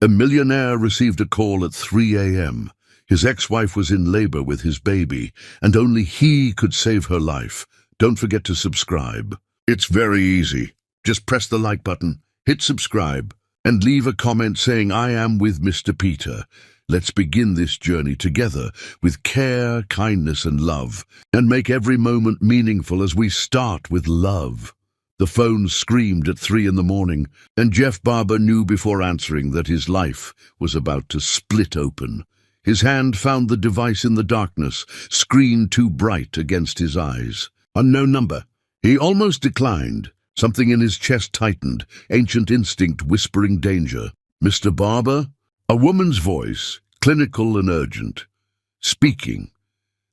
A millionaire received a call at 3 a.m. His ex-wife was in labor with his baby, and only he could save her life. Don't forget to subscribe. It's very easy. Just press the like button, hit subscribe, and leave a comment saying, "I am with Mr. Peter." Let's begin this journey together with care, kindness, and love, and make every moment meaningful as we start with love. The phone screamed at 3 in the morning, and Jeff Barber knew before answering that his life was about to split open. His hand found the device in the darkness, screen too bright against his eyes. Unknown number. He almost declined. Something in his chest tightened, ancient instinct whispering danger. "Mr. Barber?" A woman's voice, clinical and urgent. Speaking.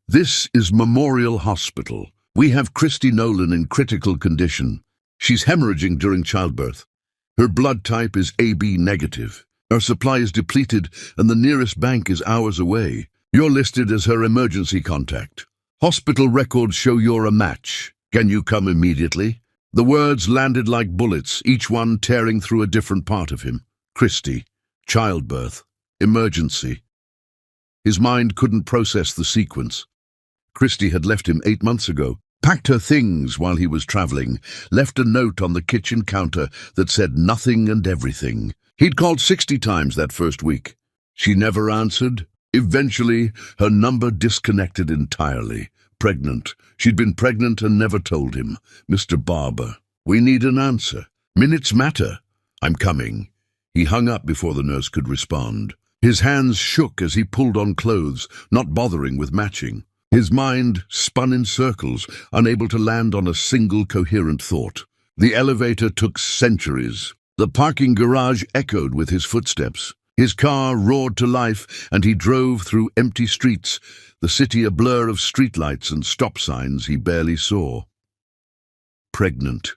"This is Memorial Hospital. We have Christy Nolan in critical condition. She's hemorrhaging during childbirth. Her blood type is AB negative. Her supply is depleted and the nearest bank is hours away. You're listed as her emergency contact. Hospital records show you're a match. Can you come immediately?" The words landed like bullets, each one tearing through a different part of him. Christy, childbirth, emergency. His mind couldn't process the sequence. Christy had left him 8 months ago, packed her things while he was traveling, left a note on the kitchen counter that said nothing and everything. He'd called 60 times that first week. She never answered. Eventually, her number disconnected entirely. Pregnant. She'd been pregnant and never told him. "Mr. Barber, we need an answer. Minutes matter." "I'm coming." He hung up before the nurse could respond. His hands shook as he pulled on clothes, not bothering with matching. His mind spun in circles, unable to land on a single coherent thought. The elevator took centuries. The parking garage echoed with his footsteps. His car roared to life, and he drove through empty streets, the city a blur of streetlights and stop signs he barely saw. Pregnant.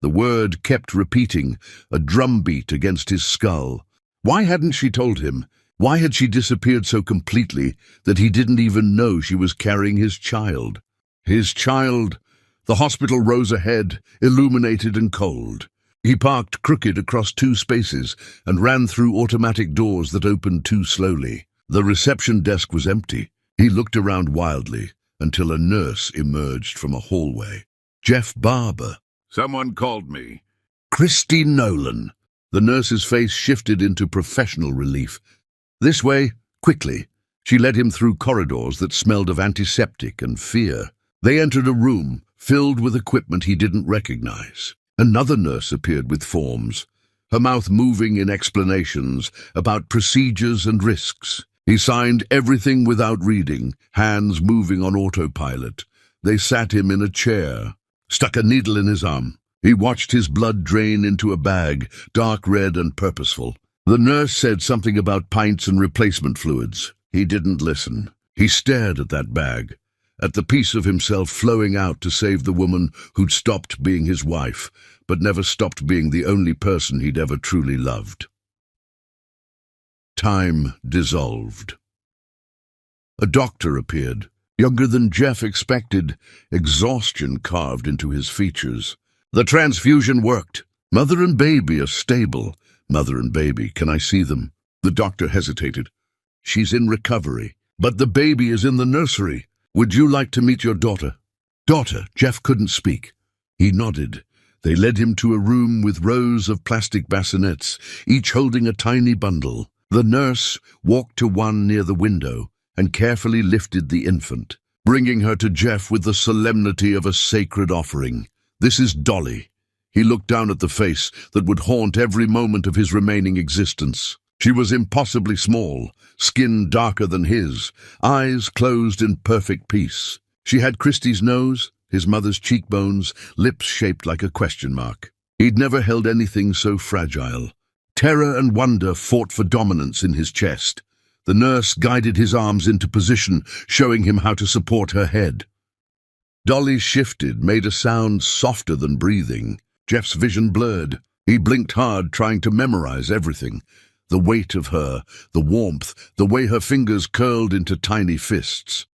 The word kept repeating, a drumbeat against his skull. Why hadn't she told him? Why had she disappeared so completely that he didn't even know she was carrying his child? His child! The hospital rose ahead, illuminated and cold. He parked crooked across 2 spaces and ran through automatic doors that opened too slowly. The reception desk was empty. He looked around wildly until a nurse emerged from a hallway. "Jeff Barber." "Someone called me." "Christy Nolan." The nurse's face shifted into professional relief. "This way, quickly." She led him through corridors that smelled of antiseptic and fear. They entered a room filled with equipment he didn't recognize. Another nurse appeared with forms, her mouth moving in explanations about procedures and risks. He signed everything without reading, hands moving on autopilot. They sat him in a chair, stuck a needle in his arm. He watched his blood drain into a bag, dark red and purposeful. The nurse said something about pints and replacement fluids. He didn't listen. He stared at that bag, at the piece of himself flowing out to save the woman who'd stopped being his wife, but never stopped being the only person he'd ever truly loved. Time dissolved. A doctor appeared, younger than Jeff expected, exhaustion carved into his features. "The transfusion worked. Mother and baby are stable." "Mother and baby, can I see them?" The doctor hesitated. "She's in recovery, but the baby is in the nursery. Would you like to meet your daughter?" "Daughter?" Jeff couldn't speak. He nodded. They led him to a room with rows of plastic bassinets, each holding a tiny bundle. The nurse walked to one near the window and carefully lifted the infant, bringing her to Jeff with the solemnity of a sacred offering. "This is Dolly." He looked down at the face that would haunt every moment of his remaining existence. She was impossibly small, skin darker than his, eyes closed in perfect peace. She had Christy's nose, his mother's cheekbones, lips shaped like a question mark. He'd never held anything so fragile. Terror and wonder fought for dominance in his chest. The nurse guided his arms into position, showing him how to support her head. Dolly shifted, made a sound softer than breathing. Jeff's vision blurred. He blinked hard, trying to memorize everything. The weight of her, the warmth, the way her fingers curled into tiny fists.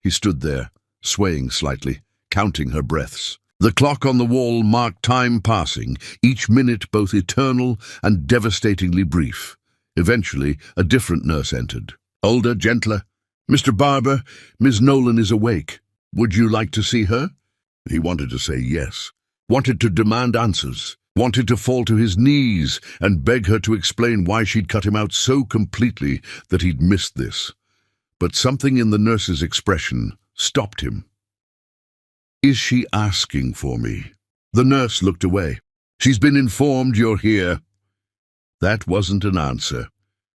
He stood there, swaying slightly, counting her breaths. The clock on the wall marked time passing, each minute both eternal and devastatingly brief. Eventually, a different nurse entered. Older, gentler. "Mr. Barber, Miss Nolan is awake. Would you like to see her?" He wanted to say yes, wanted to demand answers, wanted to fall to his knees and beg her to explain why she'd cut him out so completely that he'd missed this. But something in the nurse's expression stopped him. "Is she asking for me?" The nurse looked away. "She's been informed you're here." That wasn't an answer.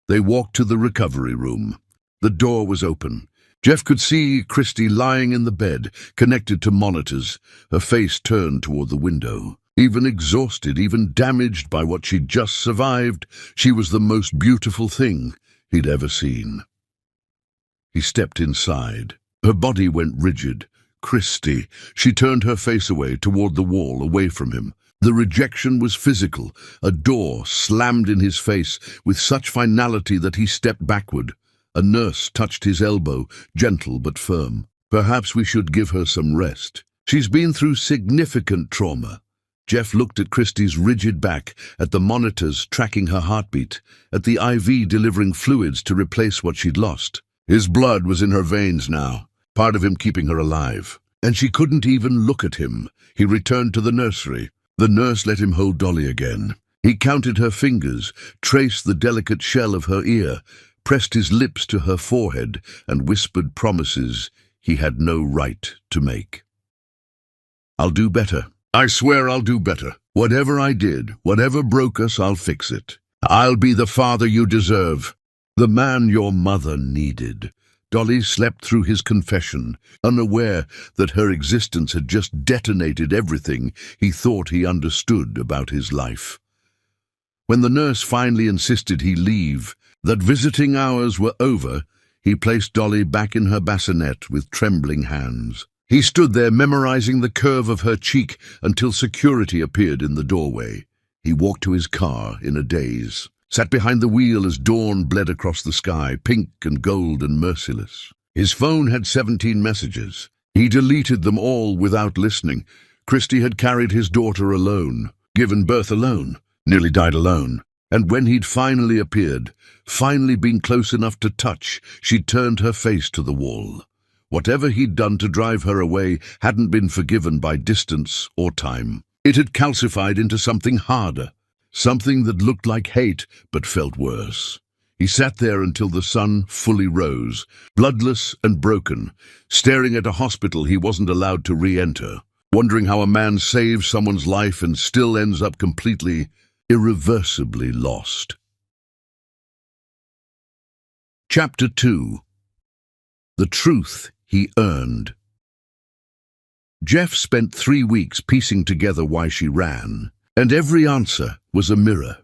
They walked to the recovery room. The door was open. Jeff could see Christy lying in the bed, connected to monitors, her face turned toward the window. Even exhausted, even damaged by what she'd just survived, she was the most beautiful thing he'd ever seen. He stepped inside. Her body went rigid. Christy. She turned her face away, toward the wall, away from him. The rejection was physical. A door slammed in his face with such finality that he stepped backward. A nurse touched his elbow, gentle but firm. "Perhaps we should give her some rest. She's been through significant trauma." Jeff looked at Christy's rigid back, at the monitors tracking her heartbeat, at the IV delivering fluids to replace what she'd lost. His blood was in her veins now, part of him keeping her alive. And she couldn't even look at him. He returned to the nursery. The nurse let him hold Dolly again. He counted her fingers, traced the delicate shell of her ear, pressed his lips to her forehead, and whispered promises he had no right to make. "I'll do better. I swear I'll do better. Whatever I did, whatever broke us, I'll fix it. I'll be the father you deserve, the man your mother needed." Dolly slept through his confession, unaware that her existence had just detonated everything he thought he understood about his life. When the nurse finally insisted he leave, that visiting hours were over, he placed Dolly back in her bassinet with trembling hands. He stood there memorizing the curve of her cheek until security appeared in the doorway. He walked to his car in a daze, sat behind the wheel as dawn bled across the sky, pink and gold and merciless. His phone had 17 messages. He deleted them all without listening. Christy had carried his daughter alone, given birth alone, nearly died alone. And when he'd finally appeared, finally been close enough to touch, she'd turned her face to the wall. Whatever he'd done to drive her away hadn't been forgiven by distance or time. It had calcified into something harder, something that looked like hate but felt worse. He sat there until the sun fully rose, bloodless and broken, staring at a hospital he wasn't allowed to re-enter, wondering how a man saves someone's life and still ends up completely, irreversibly lost. Chapter 2. The Truth He Earned. Jeff spent 3 weeks piecing together why she ran, and every answer was a mirror.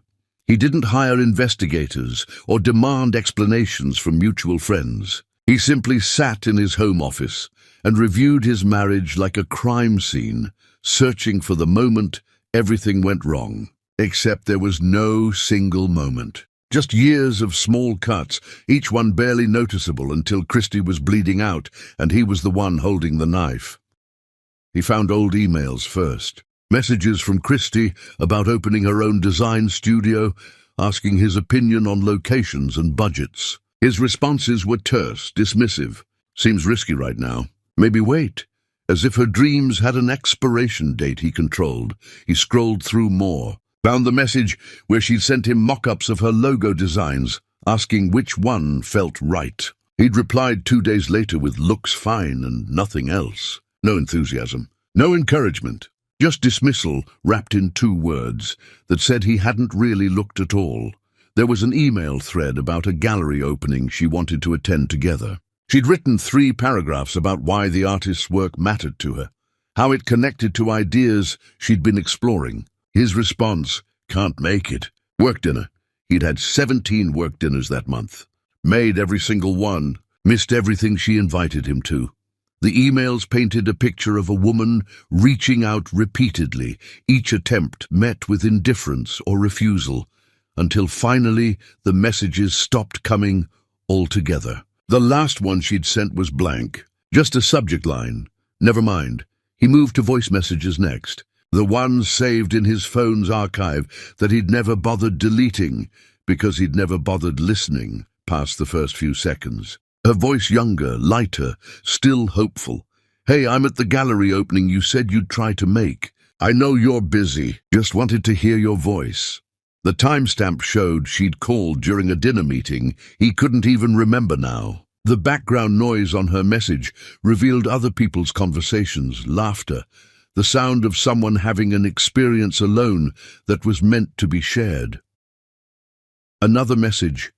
He didn't hire investigators or demand explanations from mutual friends. He simply sat in his home office and reviewed his marriage like a crime scene, searching for the moment everything went wrong. Except there was no single moment. Just years of small cuts, each one barely noticeable until Christy was bleeding out and he was the one holding the knife. He found old emails first. Messages from Christy about opening her own design studio, asking his opinion on locations and budgets. His responses were terse, dismissive. "Seems risky right now. Maybe wait." As if her dreams had an expiration date he controlled. He scrolled through more. Found the message where she'd sent him mock-ups of her logo designs, asking which one felt right. He'd replied 2 days later with "looks fine" and nothing else. No enthusiasm, no encouragement, just dismissal wrapped in 2 words that said he hadn't really looked at all. There was an email thread about a gallery opening she wanted to attend together. She'd written 3 paragraphs about why the artist's work mattered to her, how it connected to ideas she'd been exploring. His response, "Can't make it." Work dinner. He'd had 17 work dinners that month. Made every single one. Missed everything she invited him to. The emails painted a picture of a woman reaching out repeatedly, each attempt met with indifference or refusal, until finally the messages stopped coming altogether. The last one she'd sent was blank. Just a subject line. Never mind. He moved to voice messages next, the ones saved in his phone's archive that he'd never bothered deleting because he'd never bothered listening past the first few seconds. Her voice younger, lighter, still hopeful. "Hey, I'm at the gallery opening you said you'd try to make. I know you're busy. Just wanted to hear your voice." The timestamp showed she'd called during a dinner meeting he couldn't even remember now. The background noise on her message revealed other people's conversations, laughter, the sound of someone having an experience alone that was meant to be shared. Another message.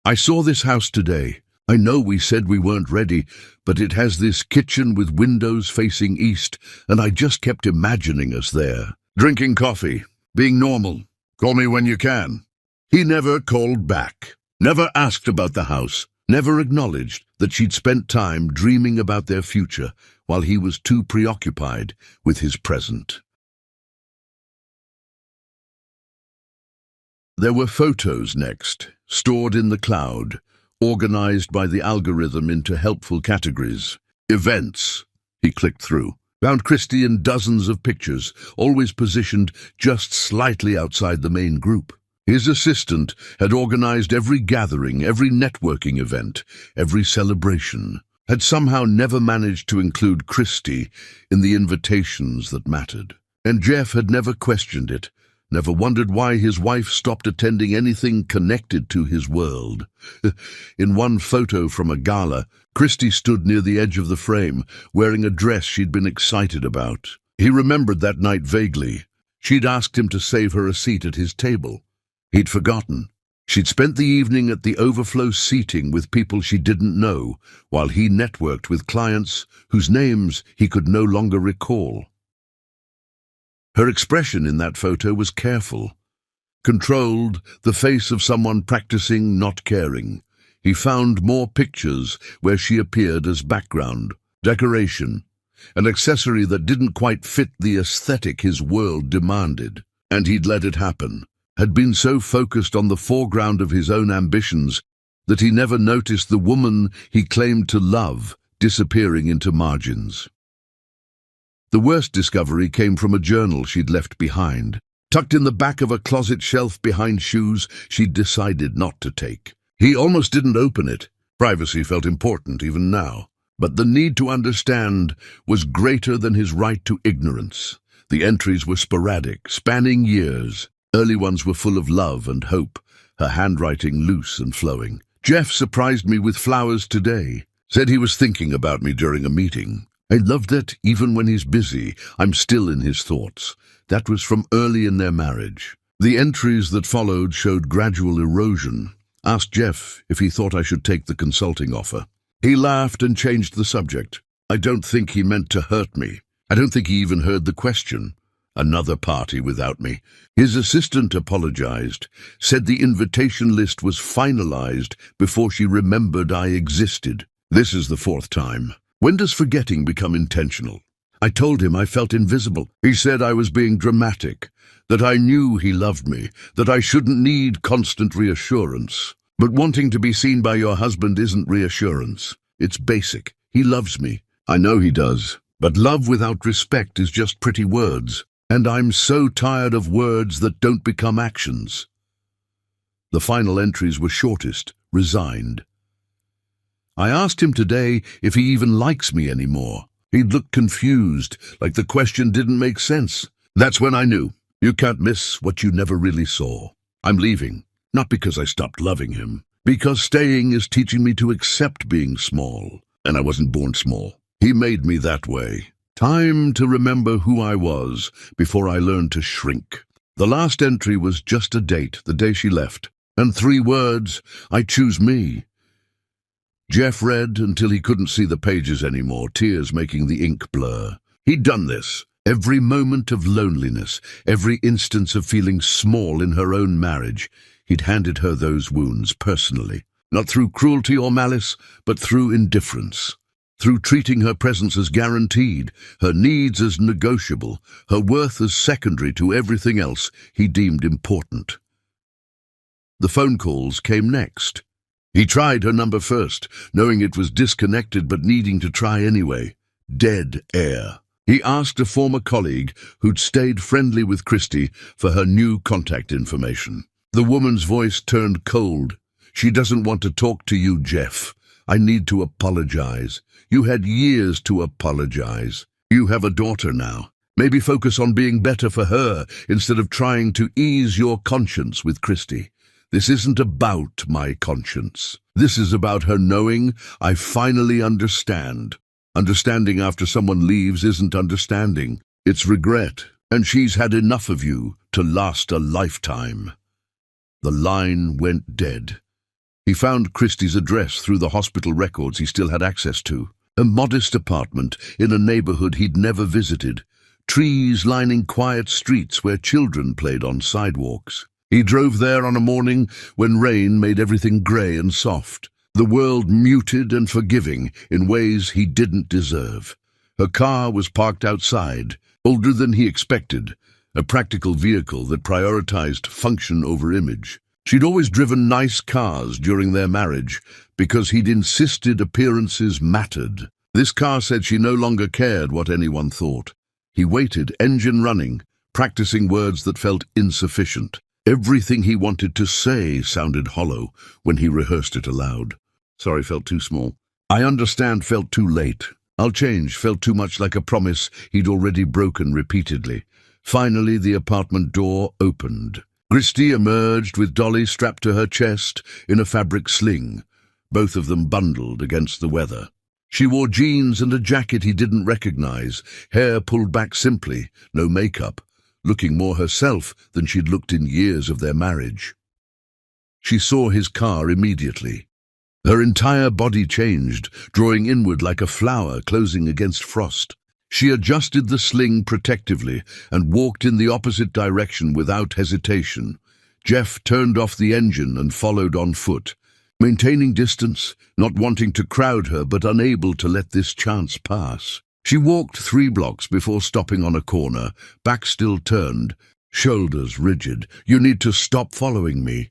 "I saw this house today. I know we said we weren't ready, but it has this kitchen with windows facing east, and I just kept imagining us there. Drinking coffee, being normal. Call me when you can." He never called back, never asked about the house, never acknowledged that she'd spent time dreaming about their future while he was too preoccupied with his present. There were photos next, stored in the cloud, organized by the algorithm into helpful categories. Events. He clicked through, found Christie in dozens of pictures, always positioned just slightly outside the main group. His assistant had organized every gathering, every networking event, every celebration, had somehow never managed to include Christie in the invitations that mattered. And Jeff had never questioned it, never wondered why his wife stopped attending anything connected to his world. In one photo from a gala, Christie stood near the edge of the frame, wearing a dress she'd been excited about. He remembered that night vaguely. She'd asked him to save her a seat at his table. He'd forgotten. She'd spent the evening at the overflow seating with people she didn't know, while he networked with clients whose names he could no longer recall. Her expression in that photo was careful, controlled, the face of someone practicing not caring. He found more pictures where she appeared as background, decoration, an accessory that didn't quite fit the aesthetic his world demanded. And he'd let it happen, had been so focused on the foreground of his own ambitions that he never noticed the woman he claimed to love disappearing into margins. The worst discovery came from a journal she'd left behind, tucked in the back of a closet shelf behind shoes she'd decided not to take. He almost didn't open it. Privacy felt important even now, but the need to understand was greater than his right to ignorance. The entries were sporadic, spanning years. Early ones were full of love and hope, her handwriting loose and flowing. "Jeff surprised me with flowers today. Said he was thinking about me during a meeting. I love that even when he's busy, I'm still in his thoughts." That was from early in their marriage. The entries that followed showed gradual erosion. Asked Jeff if he thought I should take the consulting offer. He laughed and changed the subject. "I don't think he meant to hurt me. I don't think he even heard the question." Another party without me. His assistant apologized, said the invitation list was finalized before she remembered I existed. This is the fourth time. When does forgetting become intentional? I told him I felt invisible. He said I was being dramatic, that I knew he loved me, that I shouldn't need constant reassurance. But wanting to be seen by your husband isn't reassurance. It's basic. He loves me. I know he does. But love without respect is just pretty words. And I'm so tired of words that don't become actions. The final entries were shortest, resigned. I asked him today if he even likes me anymore. He'd looked confused, like the question didn't make sense. That's when I knew. You can't miss what you never really saw. I'm leaving, not because I stopped loving him, because staying is teaching me to accept being small. And I wasn't born small. He made me that way. Time to remember who I was before I learned to shrink. The last entry was just a date, the day she left, and 3 words, I choose me. Jeff read until he couldn't see the pages anymore, tears making the ink blur. He'd done this. Every moment of loneliness, every instance of feeling small in her own marriage, he'd handed her those wounds personally, not through cruelty or malice, but through indifference. Through treating her presence as guaranteed, her needs as negotiable, her worth as secondary to everything else he deemed important. The phone calls came next. He tried her number first, knowing it was disconnected but needing to try anyway. Dead air. He asked a former colleague who'd stayed friendly with Christie for her new contact information. The woman's voice turned cold. "She doesn't want to talk to you, Jeff. I need to apologize. You had years to apologize. You have a daughter now. Maybe focus on being better for her instead of trying to ease your conscience with Christie. This isn't about my conscience. This is about her knowing I finally understand. Understanding after someone leaves isn't understanding. It's regret, and she's had enough of you to last a lifetime." The line went dead. He found Christie's address through the hospital records he still had access to. A modest apartment in a neighborhood he'd never visited. Trees lining quiet streets where children played on sidewalks. He drove there on a morning when rain made everything grey and soft. The world muted and forgiving in ways he didn't deserve. Her car was parked outside, older than he expected, a practical vehicle that prioritized function over image. She'd always driven nice cars during their marriage because he'd insisted appearances mattered. This car said she no longer cared what anyone thought. He waited, engine running, practicing words that felt insufficient. Everything he wanted to say sounded hollow when he rehearsed it aloud. "Sorry, felt too small. I understand, felt too late. I'll change, felt too much like a promise he'd already broken repeatedly." Finally, the apartment door opened. Christie emerged with Dolly strapped to her chest in a fabric sling, both of them bundled against the weather. She wore jeans and a jacket he didn't recognize, hair pulled back simply, no makeup, looking more herself than she'd looked in years of their marriage. She saw his car immediately. Her entire body changed, drawing inward like a flower closing against frost. She adjusted the sling protectively and walked in the opposite direction without hesitation. Jeff turned off the engine and followed on foot, maintaining distance, not wanting to crowd her but unable to let this chance pass. She walked 3 blocks before stopping on a corner, back still turned, shoulders rigid. "You need to stop following me."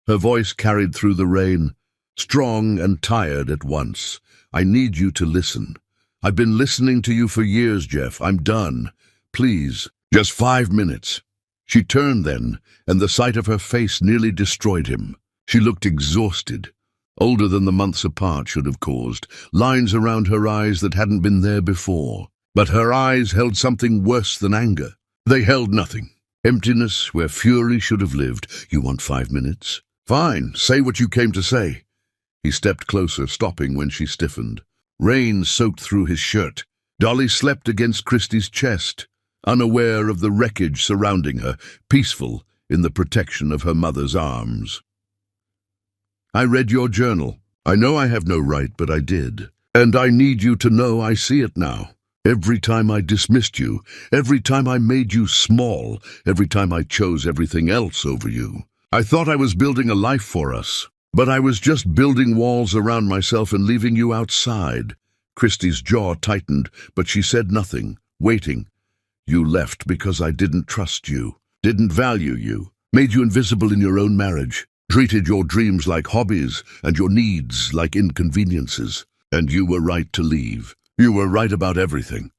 Her voice carried through the rain, strong and tired at once. "I need you to listen. I've been listening to you for years, Jeff. I'm done. Please, just 5 minutes." She turned then, and the sight of her face nearly destroyed him. She looked exhausted, older than the months apart should have caused, lines around her eyes that hadn't been there before. But her eyes held something worse than anger. They held nothing. Emptiness where fury should have lived. "You want 5 minutes? Fine, say what you came to say." He stepped closer, stopping when she stiffened. Rain soaked through his shirt. Dolly slept against Christie's chest, unaware of the wreckage surrounding her, peaceful in the protection of her mother's arms. "I read your journal. I know I have no right, but I did. And I need you to know I see it now. Every time I dismissed you, every time I made you small, every time I chose everything else over you. I thought I was building a life for us, but I was just building walls around myself and leaving you outside." Christie's jaw tightened, but she said nothing, waiting. "You left because I didn't trust you, didn't value you, made you invisible in your own marriage. Treated your dreams like hobbies and your needs like inconveniences. And you were right to leave. You were right about everything.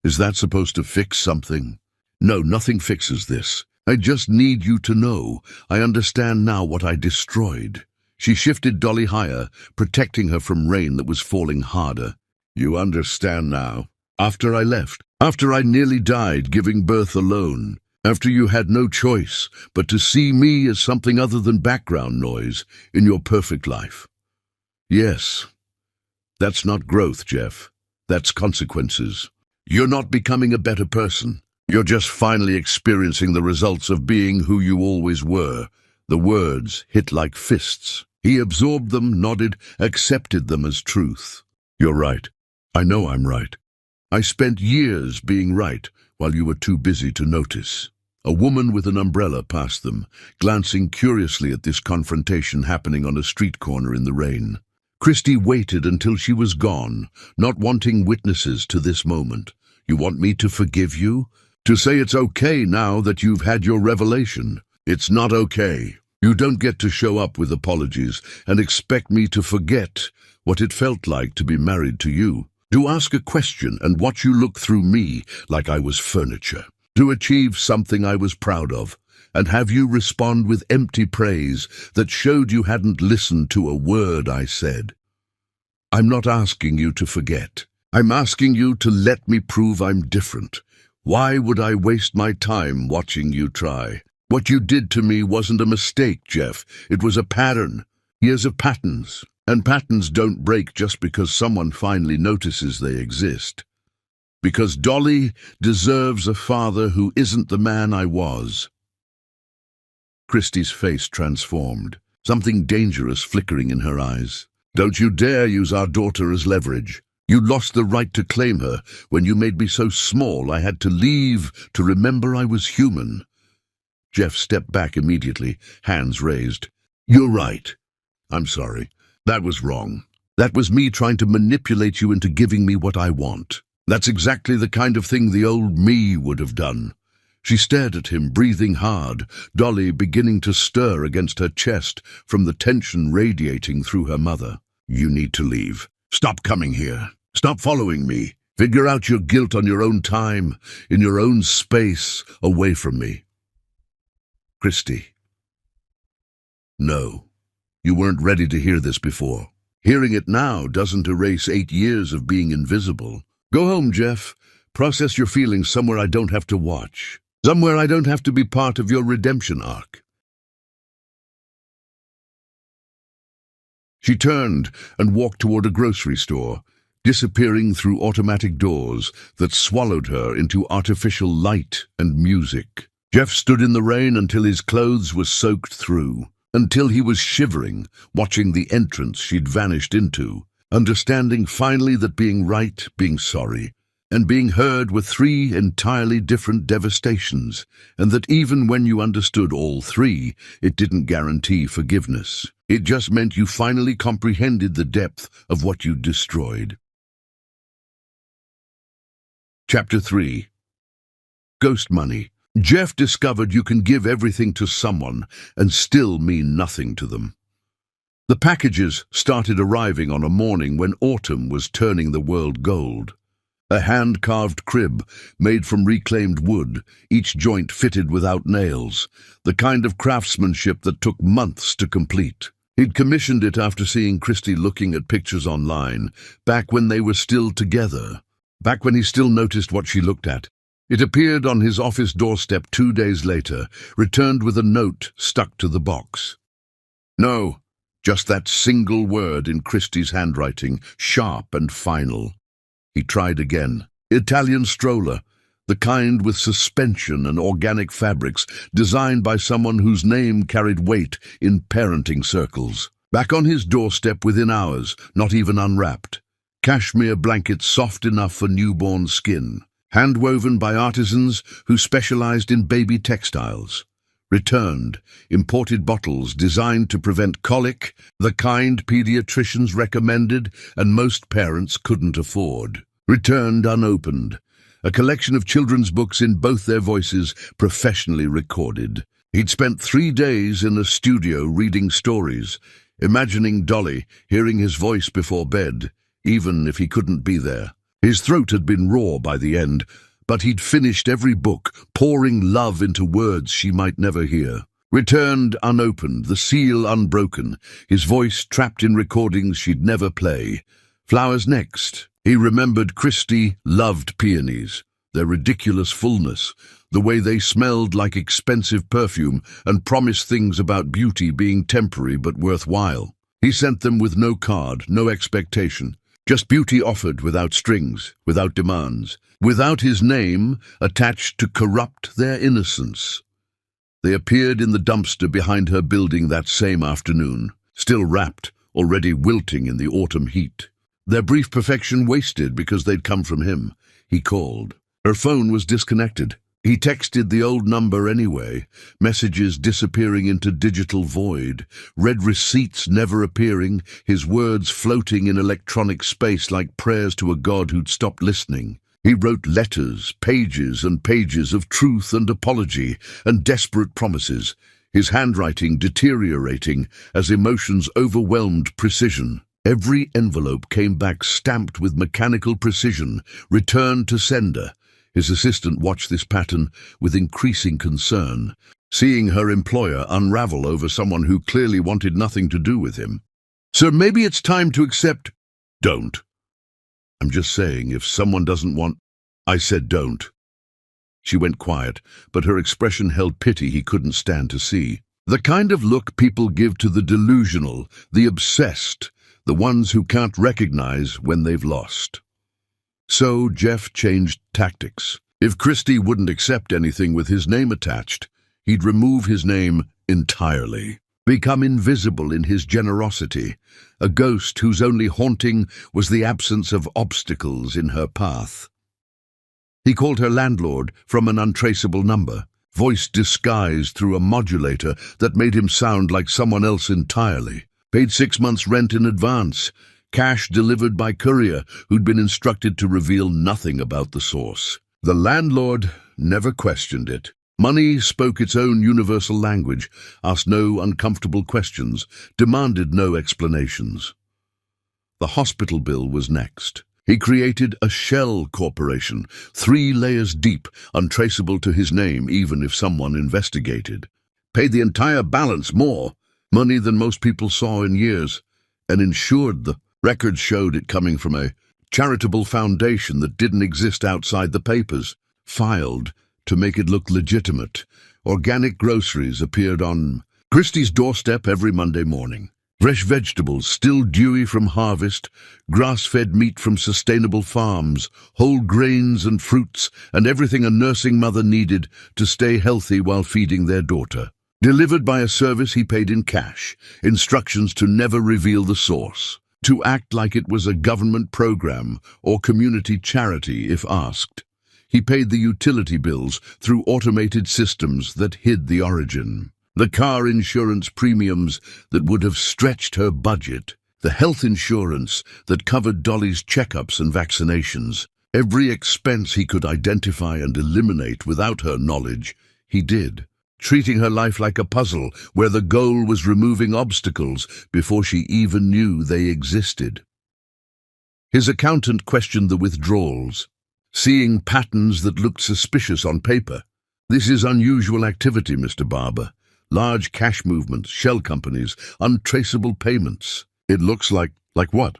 Is that supposed to fix something? No, nothing fixes this. I just need you to know I understand now what I destroyed." She shifted Dolly higher, protecting her from rain that was falling harder. "You understand now. After I left, after I nearly died giving birth alone, after you had no choice but to see me as something other than background noise in your perfect life. Yes, that's not growth, Jeff. That's consequences. You're not becoming a better person. You're just finally experiencing the results of being who you always were." The words hit like fists. He absorbed them, nodded, accepted them as truth. "You're right. I know I'm right. I spent years being right while you were too busy to notice." A woman with an umbrella passed them, glancing curiously at this confrontation happening on a street corner in the rain. Christie waited until she was gone, not wanting witnesses to this moment. "You want me to forgive you? To say it's okay now that you've had your revelation? It's not okay. You don't get to show up with apologies and expect me to forget what it felt like to be married to you. To ask a question and watch you look through me like I was furniture. To achieve something I was proud of, and have you respond with empty praise that showed you hadn't listened to a word I said. I'm not asking you to forget. I'm asking you to let me prove I'm different. Why would I waste my time watching you try? What you did to me wasn't a mistake, Jeff. It was a pattern. Years of patterns. And patterns don't break just because someone finally notices they exist. Because Dolly deserves a father who isn't the man I was. Christy's face transformed, something dangerous flickering in her eyes. Don't you dare use our daughter as leverage. You lost the right to claim her when you made me so small I had to leave to remember I was human. Jeff stepped back immediately, hands raised. You're right. I'm sorry. That was wrong. That was me trying to manipulate you into giving me what I want. That's exactly the kind of thing the old me would have done. She stared at him, breathing hard, Dolly beginning to stir against her chest from the tension radiating through her mother. You need to leave. Stop coming here. Stop following me. Figure out your guilt on your own time, in your own space, away from me. Christy. No. You weren't ready to hear this before. Hearing it now doesn't erase 8 years of being invisible. Go home, Jeff. Process your feelings somewhere I don't have to watch. Somewhere I don't have to be part of your redemption arc. She turned and walked toward a grocery store, disappearing through automatic doors that swallowed her into artificial light and music. Jeff stood in the rain until his clothes were soaked through, until he was shivering, watching the entrance she'd vanished into, understanding finally that being right, being sorry, and being heard were 3 entirely different devastations, and that even when you understood all 3, it didn't guarantee forgiveness. It just meant you finally comprehended the depth of what you'd destroyed. Chapter 3. Ghost Money. Jeff discovered you can give everything to someone and still mean nothing to them. The packages started arriving on a morning when autumn was turning the world gold. A hand-carved crib made from reclaimed wood, each joint fitted without nails, the kind of craftsmanship that took months to complete. He'd commissioned it after seeing Christy looking at pictures online, back when they were still together, back when he still noticed what she looked at. It appeared on his office doorstep 2 days later, returned with a note stuck to the box. No, just that single word in Christy's handwriting, sharp and final. He tried again. Italian stroller, the kind with suspension and organic fabrics, designed by someone whose name carried weight in parenting circles. Back on his doorstep within hours, not even unwrapped. Cashmere blankets soft enough for newborn skin. Hand-woven by artisans who specialized in baby textiles. Returned, imported bottles designed to prevent colic, the kind pediatricians recommended and most parents couldn't afford. Returned unopened, a collection of children's books in both their voices, professionally recorded. He'd spent 3 days in a studio reading stories, imagining Dolly, hearing his voice before bed, even if he couldn't be there. His throat had been raw by the end, but he'd finished every book, pouring love into words she might never hear. Returned unopened, the seal unbroken, his voice trapped in recordings she'd never play. Flowers next. He remembered Christy loved peonies, their ridiculous fullness, the way they smelled like expensive perfume and promised things about beauty being temporary but worthwhile. He sent them with no card, no expectation. Just beauty offered without strings, without demands, without his name attached to corrupt their innocence. They appeared in the dumpster behind her building that same afternoon, still wrapped, already wilting in the autumn heat. Their brief perfection wasted because they'd come from him. He called. Her phone was disconnected. He texted the old number anyway, messages disappearing into digital void, read receipts never appearing, his words floating in electronic space like prayers to a god who'd stopped listening. He wrote letters, pages and pages of truth and apology and desperate promises, his handwriting deteriorating as emotions overwhelmed precision. Every envelope came back stamped with mechanical precision, returned to sender. His assistant watched this pattern with increasing concern, seeing her employer unravel over someone who clearly wanted nothing to do with him. "Sir, maybe it's time to accept—" "Don't. I'm just saying, if someone doesn't want—" "I said don't." She went quiet, but her expression held pity he couldn't stand to see. The kind of look people give to the delusional, the obsessed, the ones who can't recognize when they've lost. So Jeff changed tactics. If Christie wouldn't accept anything with his name attached, he'd remove his name entirely, become invisible in his generosity, a ghost whose only haunting was the absence of obstacles in her path. He called her landlord from an untraceable number, voice disguised through a modulator that made him sound like someone else entirely. Paid 6 months' rent in advance, cash delivered by courier who'd been instructed to reveal nothing about the source. The landlord never questioned it. Money spoke its own universal language, asked no uncomfortable questions, demanded no explanations. The hospital bill was next. He created a shell corporation, 3 layers deep, untraceable to his name even if someone investigated. Paid the entire balance, more money than most people saw in years, and insured the records showed it coming from a charitable foundation that didn't exist outside the papers. Filed to make it look legitimate. Organic groceries appeared on Christie's doorstep every Monday morning. Fresh vegetables, still dewy from harvest, grass-fed meat from sustainable farms, whole grains and fruits, and everything a nursing mother needed to stay healthy while feeding their daughter. Delivered by a service he paid in cash, instructions to never reveal the source, to act like it was a government program or community charity if asked. He paid the utility bills through automated systems that hid the origin. The car insurance premiums that would have stretched her budget. The health insurance that covered Dolly's checkups and vaccinations. Every expense he could identify and eliminate without her knowledge, he did. Treating her life like a puzzle where the goal was removing obstacles before she even knew they existed. His accountant questioned the withdrawals, seeing patterns that looked suspicious on paper. "This is unusual activity, Mr. Barber. Large cash movements, shell companies, untraceable payments. It looks like what?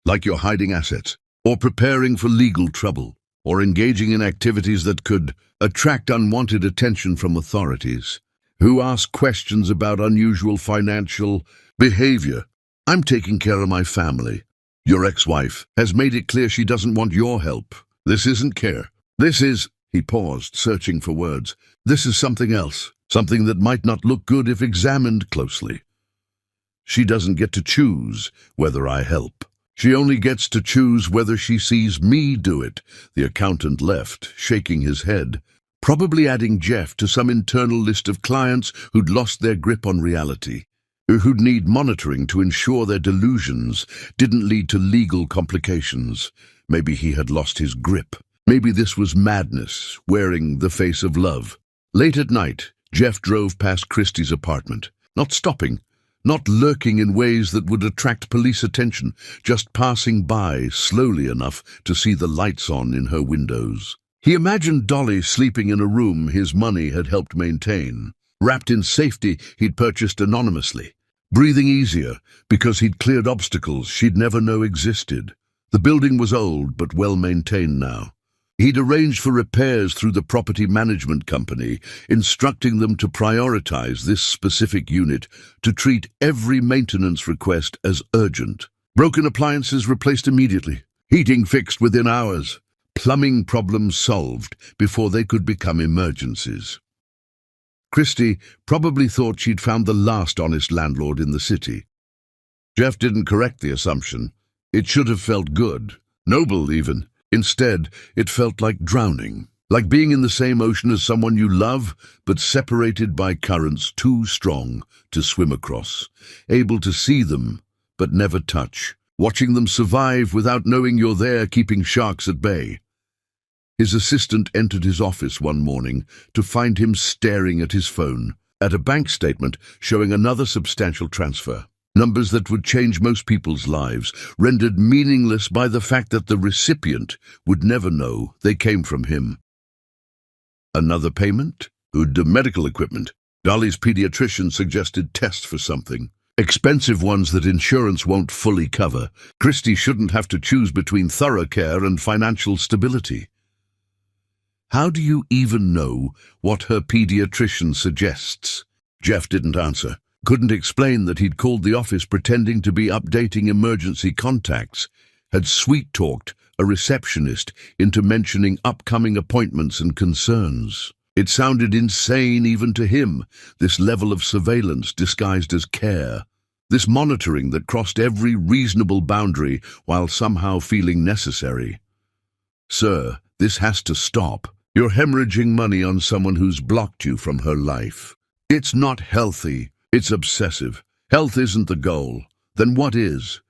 Like you're hiding assets, or preparing for legal trouble, or engaging in activities that could attract unwanted attention from authorities. Who ask questions about unusual financial behavior? I'm taking care of my family. Your ex-wife has made it clear she doesn't want your help. This isn't care. This is—" he paused, searching for words. "This is something else. Something that might not look good if examined closely. She doesn't get to choose whether I help. She only gets to choose whether she sees me do it." The accountant left, shaking his head, probably adding Jeff to some internal list of clients who'd lost their grip on reality, who'd need monitoring to ensure their delusions didn't lead to legal complications. Maybe he had lost his grip. Maybe this was madness, wearing the face of love. Late at night, Jeff drove past Christie's apartment, not stopping, not lurking in ways that would attract police attention, just passing by slowly enough to see the lights on in her windows. He imagined Dolly sleeping in a room his money had helped maintain, wrapped in safety he'd purchased anonymously, breathing easier because he'd cleared obstacles she'd never know existed. The building was old but well-maintained now. He'd arranged for repairs through the property management company, instructing them to prioritize this specific unit to treat every maintenance request as urgent. Broken appliances replaced immediately, heating fixed within hours, plumbing problems solved before they could become emergencies. Christie probably thought she'd found the last honest landlord in the city. Jeff didn't correct the assumption. It should have felt good, noble even. Instead, it felt like drowning, like being in the same ocean as someone you love, but separated by currents too strong to swim across, able to see them, but never touch, watching them survive without knowing you're there, keeping sharks at bay. His assistant entered his office one morning to find him staring at his phone, at a bank statement showing another substantial transfer. Numbers that would change most people's lives, rendered meaningless by the fact that the recipient would never know they came from him. Another payment? Good medical equipment. Dolly's pediatrician suggested tests for something. Expensive ones that insurance won't fully cover. Christy shouldn't have to choose between thorough care and financial stability. How do you even know what her pediatrician suggests? Jeff didn't answer. Couldn't explain that he'd called the office pretending to be updating emergency contacts, had sweet-talked a receptionist into mentioning upcoming appointments and concerns. It sounded insane even to him, this level of surveillance disguised as care, this monitoring that crossed every reasonable boundary while somehow feeling necessary. Sir, this has to stop. You're hemorrhaging money on someone who's blocked you from her life. It's not healthy. It's obsessive. Health isn't the goal. Then what is?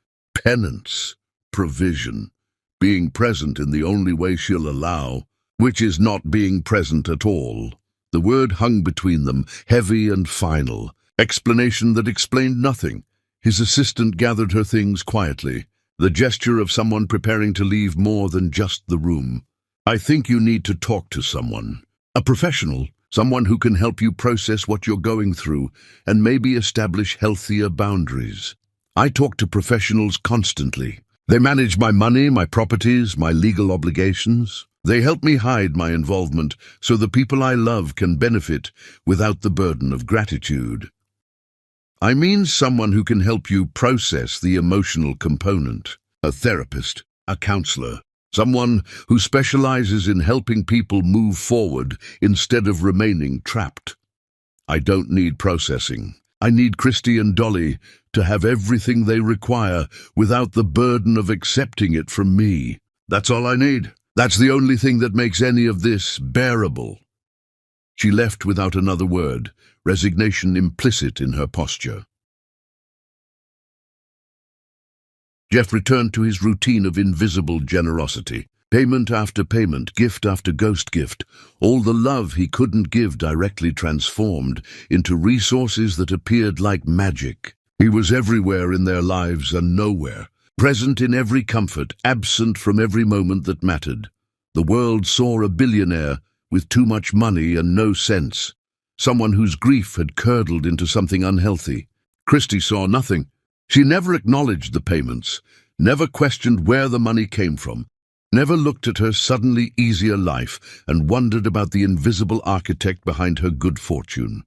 Penance. Provision. Being present in the only way she'll allow, which is not being present at all. The word hung between them, heavy and final. Explanation that explained nothing. His assistant gathered her things quietly, the gesture of someone preparing to leave more than just the room. I think you need to talk to someone. A professional, someone who can help you process what you're going through and maybe establish healthier boundaries. I talk to professionals constantly. They manage my money, my properties, my legal obligations. They help me hide my involvement so the people I love can benefit without the burden of gratitude. I mean someone who can help you process the emotional component. A therapist, a counselor, someone who specializes in helping people move forward instead of remaining trapped. I don't need processing. I need Christy and Dolly to have everything they require without the burden of accepting it from me. That's all I need. That's the only thing that makes any of this bearable. She left without another word, resignation implicit in her posture. Jeff returned to his routine of invisible generosity. Payment after payment, gift after ghost gift, all the love he couldn't give directly transformed into resources that appeared like magic. He was everywhere in their lives and nowhere, present in every comfort, absent from every moment that mattered. The world saw a billionaire with too much money and no sense, someone whose grief had curdled into something unhealthy. Christy saw nothing. She never acknowledged the payments, never questioned where the money came from, never looked at her suddenly easier life and wondered about the invisible architect behind her good fortune.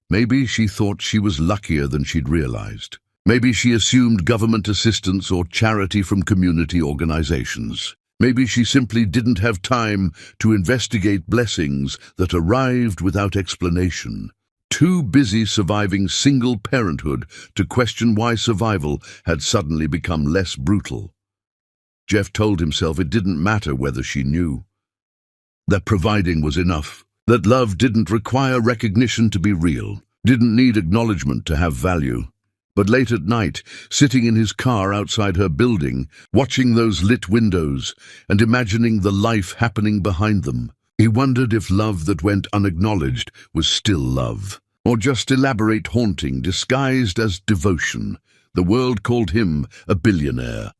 Maybe she thought she was luckier than she'd realized. Maybe she assumed government assistance or charity from community organizations. Maybe she simply didn't have time to investigate blessings that arrived without explanation. Too busy surviving single parenthood to question why survival had suddenly become less brutal. Jeff told himself it didn't matter whether she knew. That providing was enough. That love didn't require recognition to be real, didn't need acknowledgement to have value. But late at night, sitting in his car outside her building, watching those lit windows and imagining the life happening behind them, he wondered if love that went unacknowledged was still love, or just elaborate haunting disguised as devotion. The world called him a billionaire.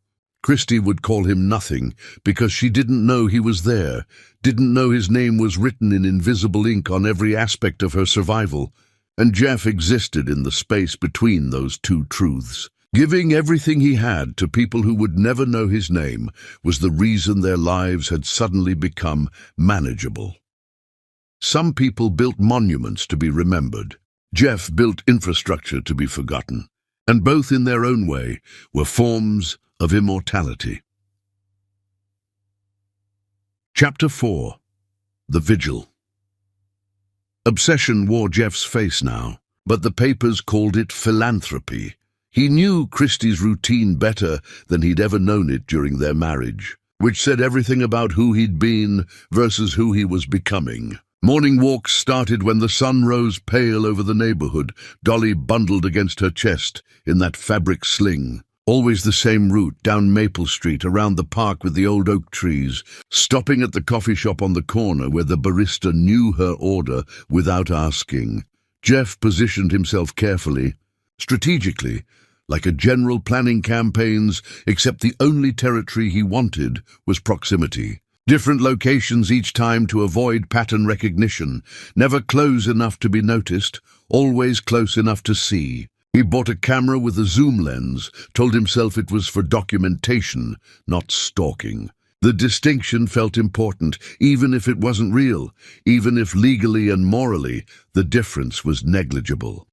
Christy would call him nothing because she didn't know he was there, didn't know his name was written in invisible ink on every aspect of her survival. And Jeff existed in the space between those two truths. Giving everything he had to people who would never know his name was the reason their lives had suddenly become manageable. Some people built monuments to be remembered. Jeff built infrastructure to be forgotten. And both in their own way were forms of immortality. Chapter 4. The Vigil. Obsession wore Jeff's face now, but the papers called it philanthropy. He knew Christie's routine better than he'd ever known it during their marriage, which said everything about who he'd been versus who he was becoming. Morning walks started when the sun rose pale over the neighborhood, Dolly bundled against her chest in that fabric sling. Always the same route, down Maple Street, around the park with the old oak trees, stopping at the coffee shop on the corner where the barista knew her order without asking. Jeff positioned himself carefully, strategically, like a general planning campaigns, except the only territory he wanted was proximity. Different locations each time to avoid pattern recognition, never close enough to be noticed, always close enough to see. He bought a camera with a zoom lens, told himself it was for documentation, not stalking. The distinction felt important, even if it wasn't real, even if legally and morally the difference was negligible.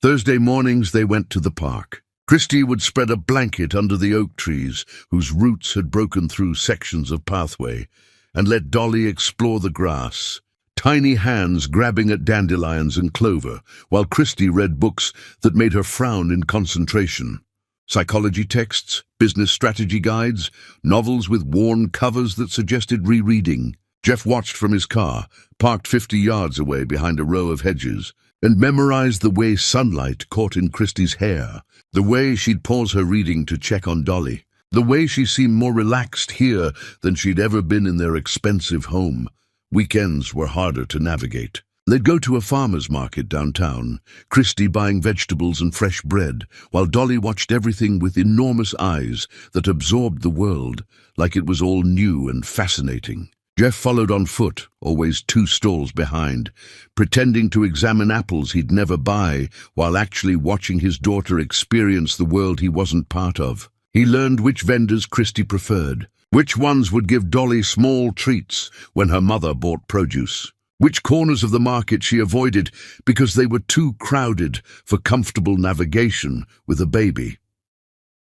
Thursday mornings they went to the park. Christy would spread a blanket under the oak trees, whose roots had broken through sections of pathway, and let Dolly explore the grass, tiny hands grabbing at dandelions and clover, while Christy read books that made her frown in concentration. Psychology texts, business strategy guides, novels with worn covers that suggested rereading. Jeff watched from his car, parked 50 yards away behind a row of hedges, and memorized the way sunlight caught in Christy's hair, the way she'd pause her reading to check on Dolly, the way she seemed more relaxed here than she'd ever been in their expensive home. Weekends were harder to navigate. They'd go to a farmer's market downtown, Christy buying vegetables and fresh bread, while Dolly watched everything with enormous eyes that absorbed the world like it was all new and fascinating. Jeff followed on foot, always 2 stalls behind, pretending to examine apples he'd never buy, while actually watching his daughter experience the world he wasn't part of. He learned which vendors Christy preferred, which ones would give Dolly small treats when her mother bought produce, which corners of the market she avoided because they were too crowded for comfortable navigation with a baby.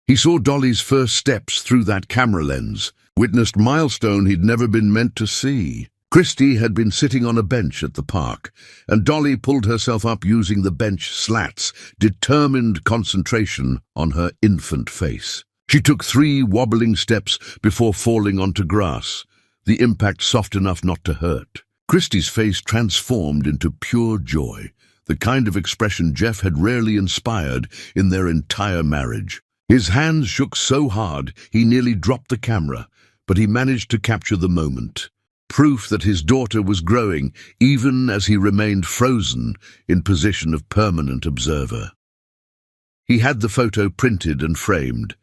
He saw Dolly's first steps through that camera lens, witnessed milestone he'd never been meant to see. Christy had been sitting on a bench at the park, and Dolly pulled herself up using the bench slats, determined concentration on her infant face. She took 3 wobbling steps before falling onto grass, the impact soft enough not to hurt. Christy's face transformed into pure joy, the kind of expression Jeff had rarely inspired in their entire marriage. His hands shook so hard he nearly dropped the camera, but he managed to capture the moment. Proof that his daughter was growing, even as he remained frozen in position of permanent observer. He had the photo printed and framed,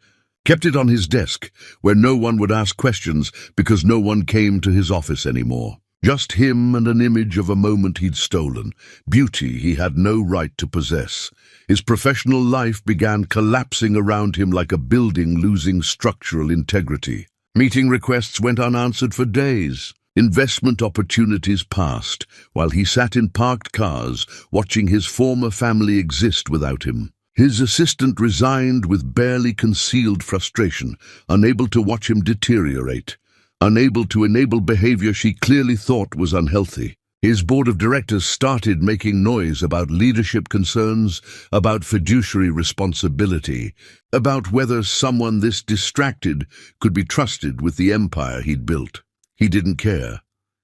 kept it on his desk, where no one would ask questions because no one came to his office anymore. Just him and an image of a moment he'd stolen, beauty he had no right to possess. His professional life began collapsing around him like a building losing structural integrity. Meeting requests went unanswered for days. Investment opportunities passed, while he sat in parked cars, watching his former family exist without him. His assistant resigned with barely concealed frustration, unable to watch him deteriorate, unable to enable behavior she clearly thought was unhealthy. His board of directors started making noise about leadership concerns, about fiduciary responsibility, about whether someone this distracted could be trusted with the empire he'd built. He didn't care.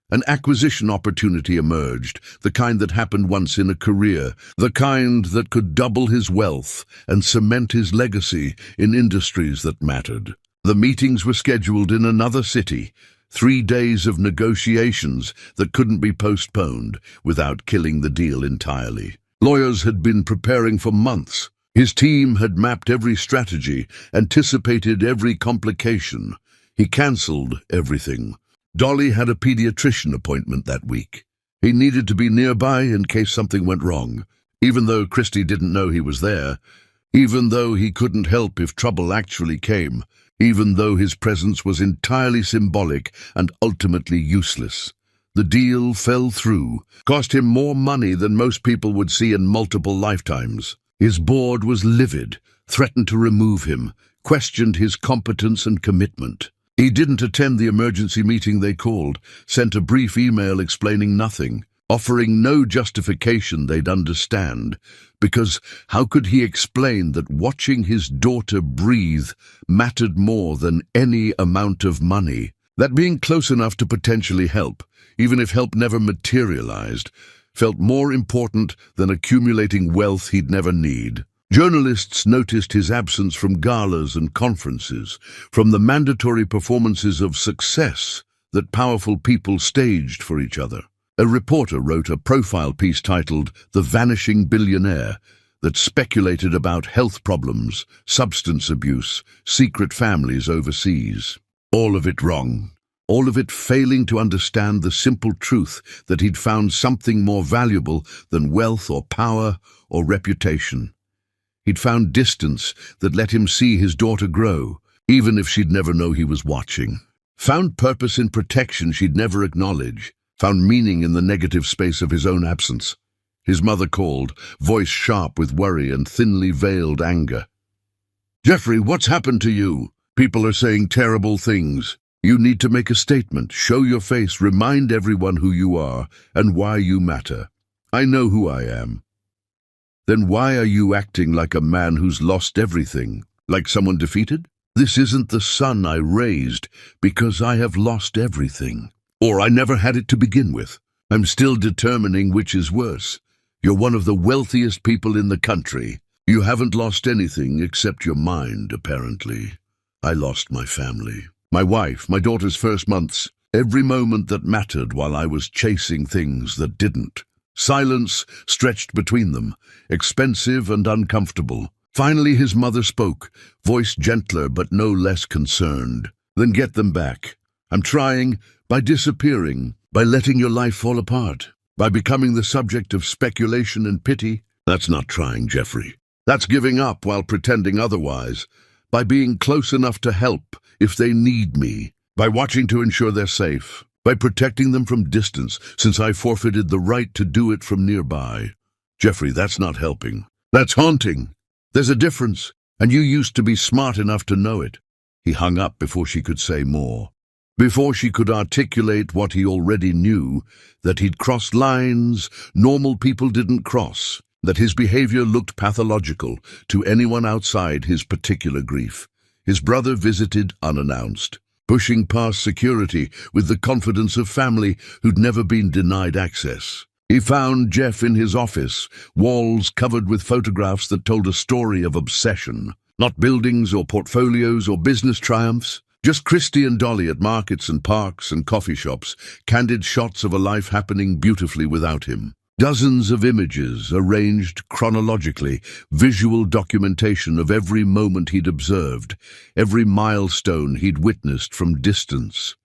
An acquisition opportunity emerged, the kind that happened once in a career, the kind that could double his wealth and cement his legacy in industries that mattered. The meetings were scheduled in another city, 3 days of negotiations that couldn't be postponed without killing the deal entirely. Lawyers had been preparing for months. His team had mapped every strategy, anticipated every complication. He cancelled everything. Dolly had a pediatrician appointment that week. He needed to be nearby in case something went wrong, even though Christy didn't know he was there, even though he couldn't help if trouble actually came, even though his presence was entirely symbolic and ultimately useless. The deal fell through, cost him more money than most people would see in multiple lifetimes. His board was livid, threatened to remove him, questioned his competence and commitment. He didn't attend the emergency meeting they called, sent a brief email explaining nothing, offering no justification they'd understand, because how could he explain that watching his daughter breathe mattered more than any amount of money? That being close enough to potentially help, even if help never materialized, felt more important than accumulating wealth he'd never need. Journalists noticed his absence from galas and conferences, from the mandatory performances of success that powerful people staged for each other. A reporter wrote a profile piece titled "The Vanishing Billionaire," that speculated about health problems, substance abuse, secret families overseas. All of it wrong. All of it failing to understand the simple truth that he'd found something more valuable than wealth or power or reputation. He'd found distance that let him see his daughter grow, even if she'd never know he was watching. Found purpose in protection she'd never acknowledge. Found meaning in the negative space of his own absence. His mother called, voice sharp with worry and thinly veiled anger. "Jeffrey, what's happened to you? People are saying terrible things. You need to make a statement, show your face, remind everyone who you are and why you matter. I know who I am." "Then why are you acting like a man who's lost everything, like someone defeated? This isn't the son I raised because I have lost everything. Or I never had it to begin with. I'm still determining which is worse. You're one of the wealthiest people in the country. You haven't lost anything except your mind, apparently. I lost my family. My wife, my daughter's first months, every moment that mattered while I was chasing things that didn't. Silence stretched between them, expensive and uncomfortable. Finally his mother spoke, voice gentler but no less concerned. "Then get them back. I'm trying, by disappearing, by letting your life fall apart, by becoming the subject of speculation and pity." "That's not trying, Jeffrey. That's giving up while pretending otherwise. By being close enough to help if they need me, by watching to ensure they're safe, by protecting them from distance since I forfeited the right to do it from nearby. Jeffrey, that's not helping. That's haunting. There's a difference, and you used to be smart enough to know it." He hung up before she could say more, before she could articulate what he already knew, that he'd crossed lines normal people didn't cross, that his behavior looked pathological to anyone outside his particular grief. His brother visited unannounced, pushing past security with the confidence of family who'd never been denied access. He found Jeff in his office, walls covered with photographs that told a story of obsession. Not buildings or portfolios or business triumphs, just Christy and Dolly at markets and parks and coffee shops, candid shots of a life happening beautifully without him. Dozens of images arranged chronologically, visual documentation of every moment he'd observed, every milestone he'd witnessed from distance.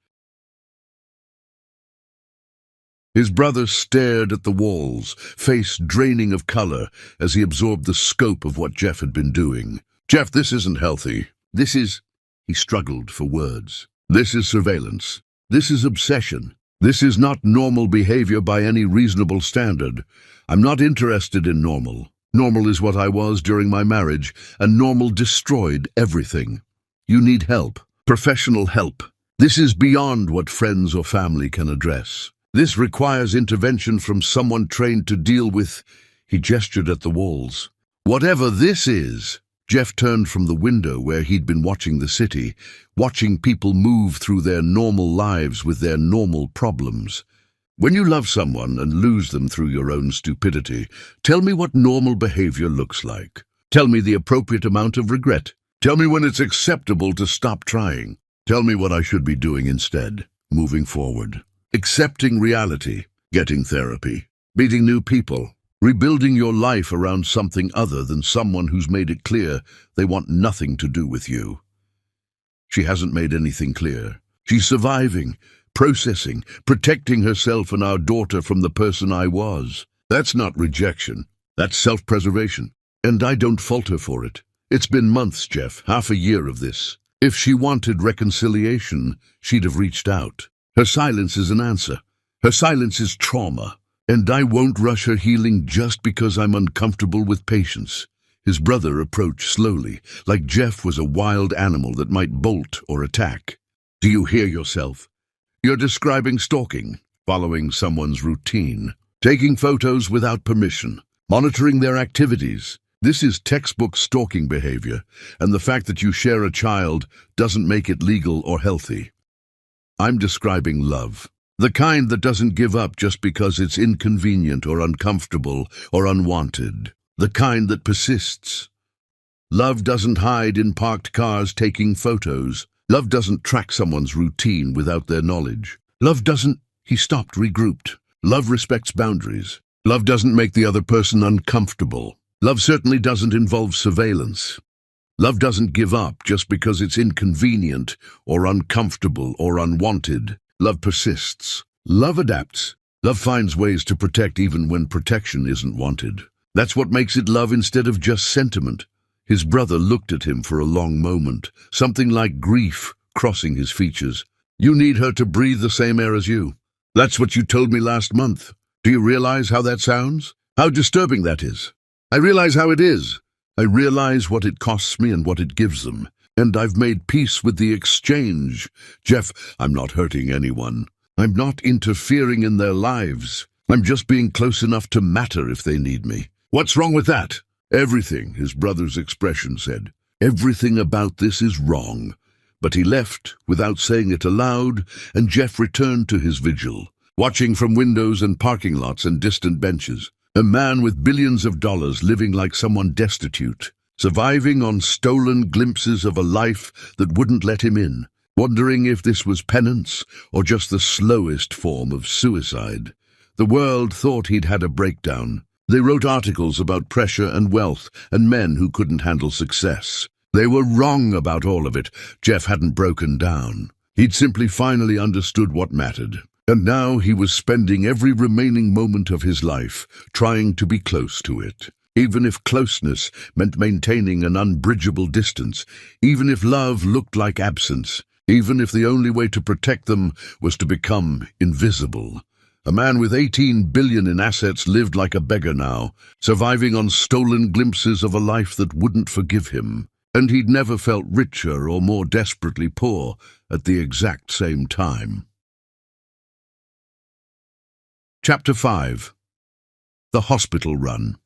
His brother stared at the walls, face draining of color, as he absorbed the scope of what Jeff had been doing. "Jeff, this isn't healthy. This is..." He struggled for words. "This is surveillance. This is obsession. This is not normal behavior by any reasonable standard. I'm not interested in normal. Normal is what I was during my marriage, and normal destroyed everything. You need help. Professional help. This is beyond what friends or family can address. This requires intervention from someone trained to deal with..." He gestured at the walls. "Whatever this is..." Jeff turned from the window where he'd been watching the city, watching people move through their normal lives with their normal problems. "When you love someone and lose them through your own stupidity, tell me what normal behavior looks like. Tell me the appropriate amount of regret. Tell me when it's acceptable to stop trying. Tell me what I should be doing instead, moving forward. Accepting reality, getting therapy, meeting new people, rebuilding your life around something other than someone who's made it clear they want nothing to do with you." She hasn't made anything clear. She's surviving, processing, protecting herself and our daughter from the person I was. That's not rejection. That's self-preservation. And I don't fault her for it. It's been months, Jeff, half a year of this. If she wanted reconciliation, she'd have reached out. Her silence is an answer. Her silence is trauma. And I won't rush her healing just because I'm uncomfortable with patience. His brother approached slowly, like Jeff was a wild animal that might bolt or attack. "Do you hear yourself? You're describing stalking, following someone's routine, taking photos without permission, monitoring their activities. This is textbook stalking behavior, and the fact that you share a child doesn't make it legal or healthy. I'm describing love. The kind that doesn't give up just because it's inconvenient or uncomfortable or unwanted. The kind that persists. Love doesn't hide in parked cars taking photos. Love doesn't track someone's routine without their knowledge. Love doesn't..." He stopped, regrouped. "Love respects boundaries. Love doesn't make the other person uncomfortable. Love certainly doesn't involve surveillance. Love doesn't give up just because it's inconvenient or uncomfortable or unwanted. Love persists. Love adapts. Love finds ways to protect even when protection isn't wanted. That's what makes it love instead of just sentiment. His brother looked at him for a long moment, something like grief crossing his features. You need her to breathe the same air as you. That's what you told me last month. Do you realize how that sounds? How disturbing that is? I realize how it is. I realize what it costs me and what it gives them. And I've made peace with the exchange. Jeff, I'm not hurting anyone. I'm not interfering in their lives. I'm just being close enough to matter if they need me. What's wrong with that? Everything, his brother's expression said. Everything about this is wrong. But he left without saying it aloud, and Jeff returned to his vigil, watching from windows and parking lots and distant benches. A man with billions of dollars living like someone destitute, surviving on stolen glimpses of a life that wouldn't let him in, wondering if this was penance or just the slowest form of suicide. The world thought he'd had a breakdown. They wrote articles about pressure and wealth and men who couldn't handle success. They were wrong about all of it. Jeff hadn't broken down. He'd simply finally understood what mattered. And now he was spending every remaining moment of his life trying to be close to it. Even if closeness meant maintaining an unbridgeable distance, even if love looked like absence, even if the only way to protect them was to become invisible. A man with 18 billion in assets lived like a beggar now, surviving on stolen glimpses of a life that wouldn't forgive him. And he'd never felt richer or more desperately poor at the exact same time. Chapter 5. The Hospital Run.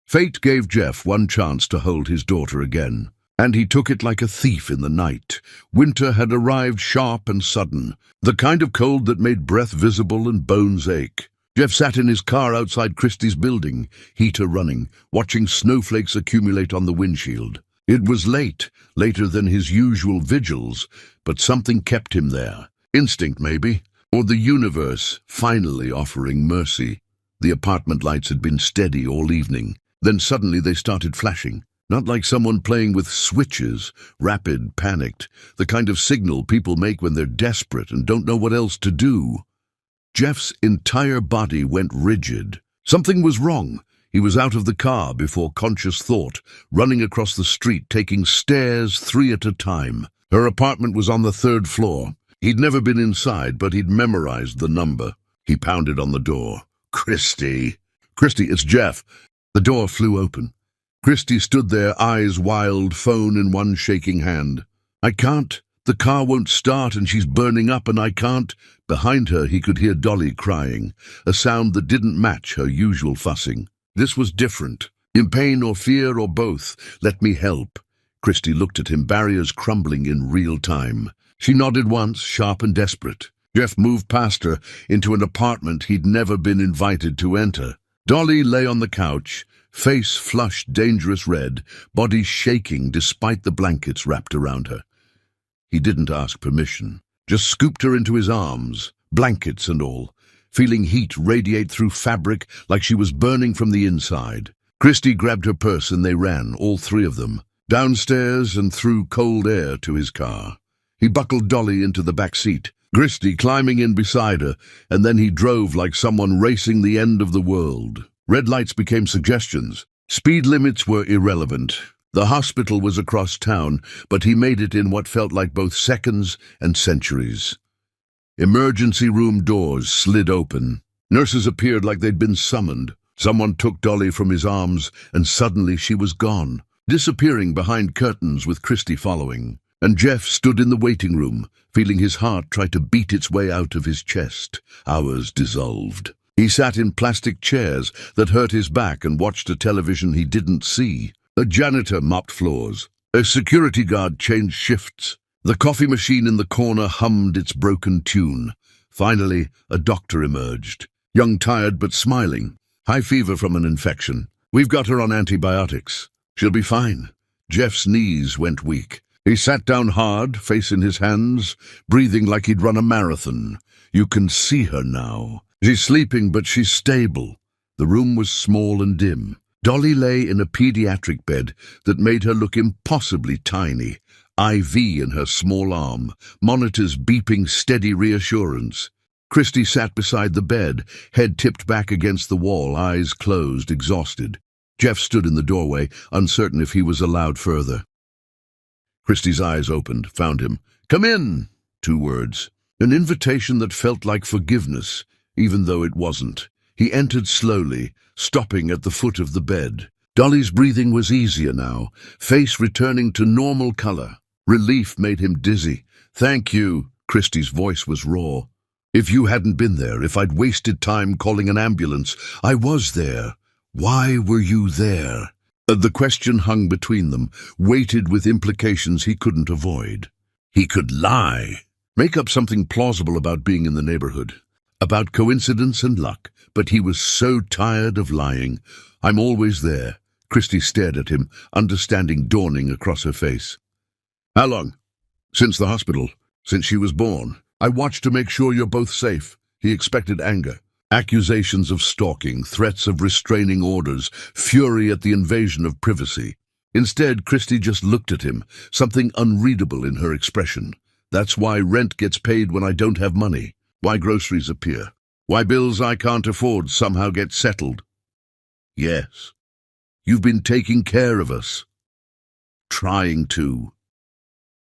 Fate gave Jeff one chance to hold his daughter again, and he took it like a thief in the night. Winter had arrived sharp and sudden, the kind of cold that made breath visible and bones ache. Jeff sat in his car outside Christie's building, heater running, watching snowflakes accumulate on the windshield. It was late, later than his usual vigils, but something kept him there. Instinct, maybe, or the universe finally offering mercy. The apartment lights had been steady all evening. Then suddenly they started flashing. Not like someone playing with switches, rapid, panicked, the kind of signal people make when they're desperate and don't know what else to do. Jeff's entire body went rigid. Something was wrong. He was out of the car before conscious thought, running across the street, taking stairs 3 at a time. Her apartment was on the 3rd floor. He'd never been inside, but he'd memorized the number. He pounded on the door. Christy. Christy, it's Jeff. The door flew open. Christy stood there, eyes wild, phone in one shaking hand. I can't. The car won't start and she's burning up and I can't. Behind her he could hear Dolly crying, a sound that didn't match her usual fussing. This was different. In pain or fear or both. Let me help. Christy looked at him, barriers crumbling in real time. She nodded once, sharp and desperate. Jeff moved past her into an apartment he'd never been invited to enter. Dolly lay on the couch, face flushed dangerous red, body shaking despite the blankets wrapped around her. He didn't ask permission, just scooped her into his arms, blankets and all, feeling heat radiate through fabric like she was burning from the inside. Christy grabbed her purse and they ran, all 3 of them, downstairs and through cold air to his car. He buckled Dolly into the back seat, Christy climbing in beside her, and then he drove like someone racing the end of the world. Red lights became suggestions. Speed limits were irrelevant. The hospital was across town, but he made it in what felt like both seconds and centuries. Emergency room doors slid open. Nurses appeared like they'd been summoned. Someone took Dolly from his arms, and suddenly she was gone, disappearing behind curtains with Christy following. And Jeff stood in the waiting room, feeling his heart try to beat its way out of his chest. Hours dissolved. He sat in plastic chairs that hurt his back and watched a television he didn't see. A janitor mopped floors. A security guard changed shifts. The coffee machine in the corner hummed its broken tune. Finally, a doctor emerged. Young, tired, but smiling. High fever from an infection. We've got her on antibiotics. She'll be fine. Jeff's knees went weak. He sat down hard, face in his hands, breathing like he'd run a marathon. You can see her now. She's sleeping, but she's stable. The room was small and dim. Dolly lay in a pediatric bed that made her look impossibly tiny, IV in her small arm, monitors beeping steady reassurance. Christy sat beside the bed, head tipped back against the wall, eyes closed, exhausted. Jeff stood in the doorway, uncertain if he was allowed further. Christy's eyes opened, found him. "Come in!" 2 words. An invitation that felt like forgiveness, even though it wasn't. He entered slowly, stopping at the foot of the bed. Dolly's breathing was easier now, face returning to normal color. Relief made him dizzy. "Thank you." Christy's voice was raw. "If you hadn't been there, if I'd wasted time calling an ambulance, I was there. Why were you there?" The question hung between them, weighted with implications he couldn't avoid. He could lie, make up something plausible about being in the neighborhood, about coincidence and luck, but he was so tired of lying. "I'm always there." Christy stared at him, understanding dawning across her face. "How long?" "Since the hospital. Since she was born. I watched to make sure you're both safe." He expected anger. Accusations of stalking, threats of restraining orders, fury at the invasion of privacy. Instead, Christy just looked at him, something unreadable in her expression. "That's why rent gets paid when I don't have money. Why groceries appear. Why bills I can't afford somehow get settled. Yes. You've been taking care of us. Trying to."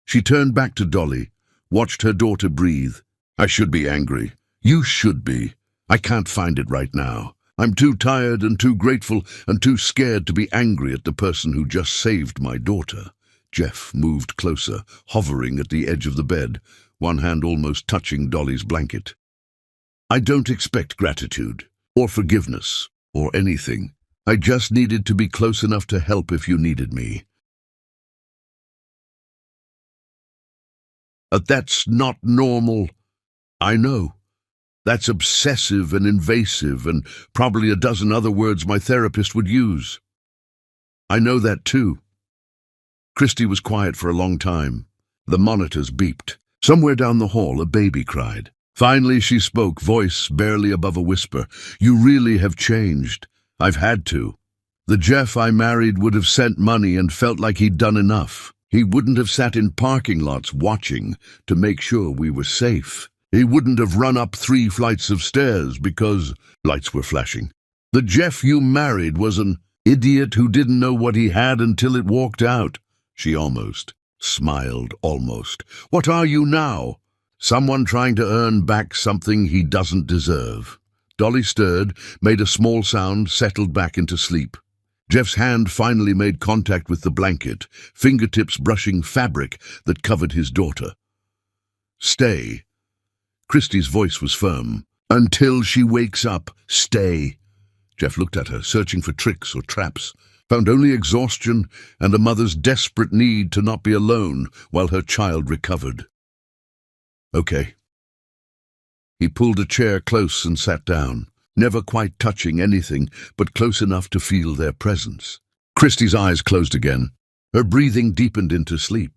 She turned back to Dolly, watched her daughter breathe. "I should be angry. You should be. I can't find it right now. I'm too tired and too grateful and too scared to be angry at the person who just saved my daughter." Jeff moved closer, hovering at the edge of the bed, one hand almost touching Dolly's blanket. "I don't expect gratitude, or forgiveness, or anything. I just needed to be close enough to help if you needed me." "That's not normal." "I know. That's obsessive and invasive and probably a dozen other words my therapist would use." "I know that too." Christy was quiet for a long time. The monitors beeped. Somewhere down the hall, a baby cried. Finally she spoke, voice barely above a whisper. "You really have changed. I've had to. The Jeff I married would have sent money and felt like he'd done enough. He wouldn't have sat in parking lots watching to make sure we were safe. He wouldn't have run up 3 flights of stairs because lights were flashing. The Jeff you married was an idiot who didn't know what he had until it walked out." She almost smiled, almost. "What are you now? Someone trying to earn back something he doesn't deserve." Dolly stirred, made a small sound, settled back into sleep. Jeff's hand finally made contact with the blanket, fingertips brushing fabric that covered his daughter. "Stay." Christy's voice was firm. "Until she wakes up, stay." Jeff looked at her, searching for tricks or traps, found only exhaustion and a mother's desperate need to not be alone while her child recovered. "Okay." He pulled a chair close and sat down, never quite touching anything, but close enough to feel their presence. Christy's eyes closed again. Her breathing deepened into sleep,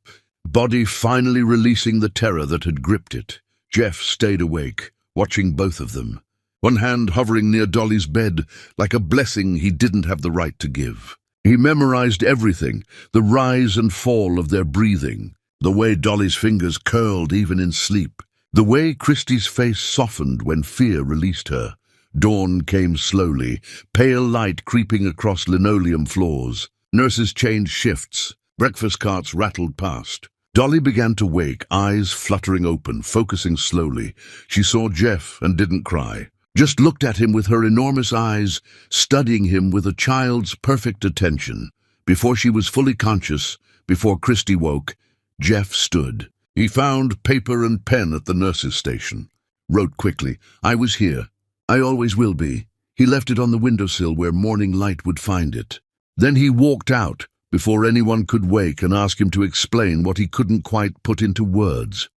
body finally releasing the terror that had gripped it. Jeff stayed awake, watching both of them, one hand hovering near Dolly's bed like a blessing he didn't have the right to give. He memorized everything, the rise and fall of their breathing, the way Dolly's fingers curled even in sleep, the way Christy's face softened when fear released her. Dawn came slowly, pale light creeping across linoleum floors. Nurses changed shifts. Breakfast carts rattled past. Dolly began to wake, eyes fluttering open, focusing slowly. She saw Jeff and didn't cry. Just looked at him with her enormous eyes, studying him with a child's perfect attention. Before she was fully conscious, before Christy woke, Jeff stood. He found paper and pen at the nurse's station. Wrote quickly, "I was here. I always will be." He left it on the windowsill where morning light would find it. Then he walked out, before anyone could wake and ask him to explain what he couldn't quite put into words.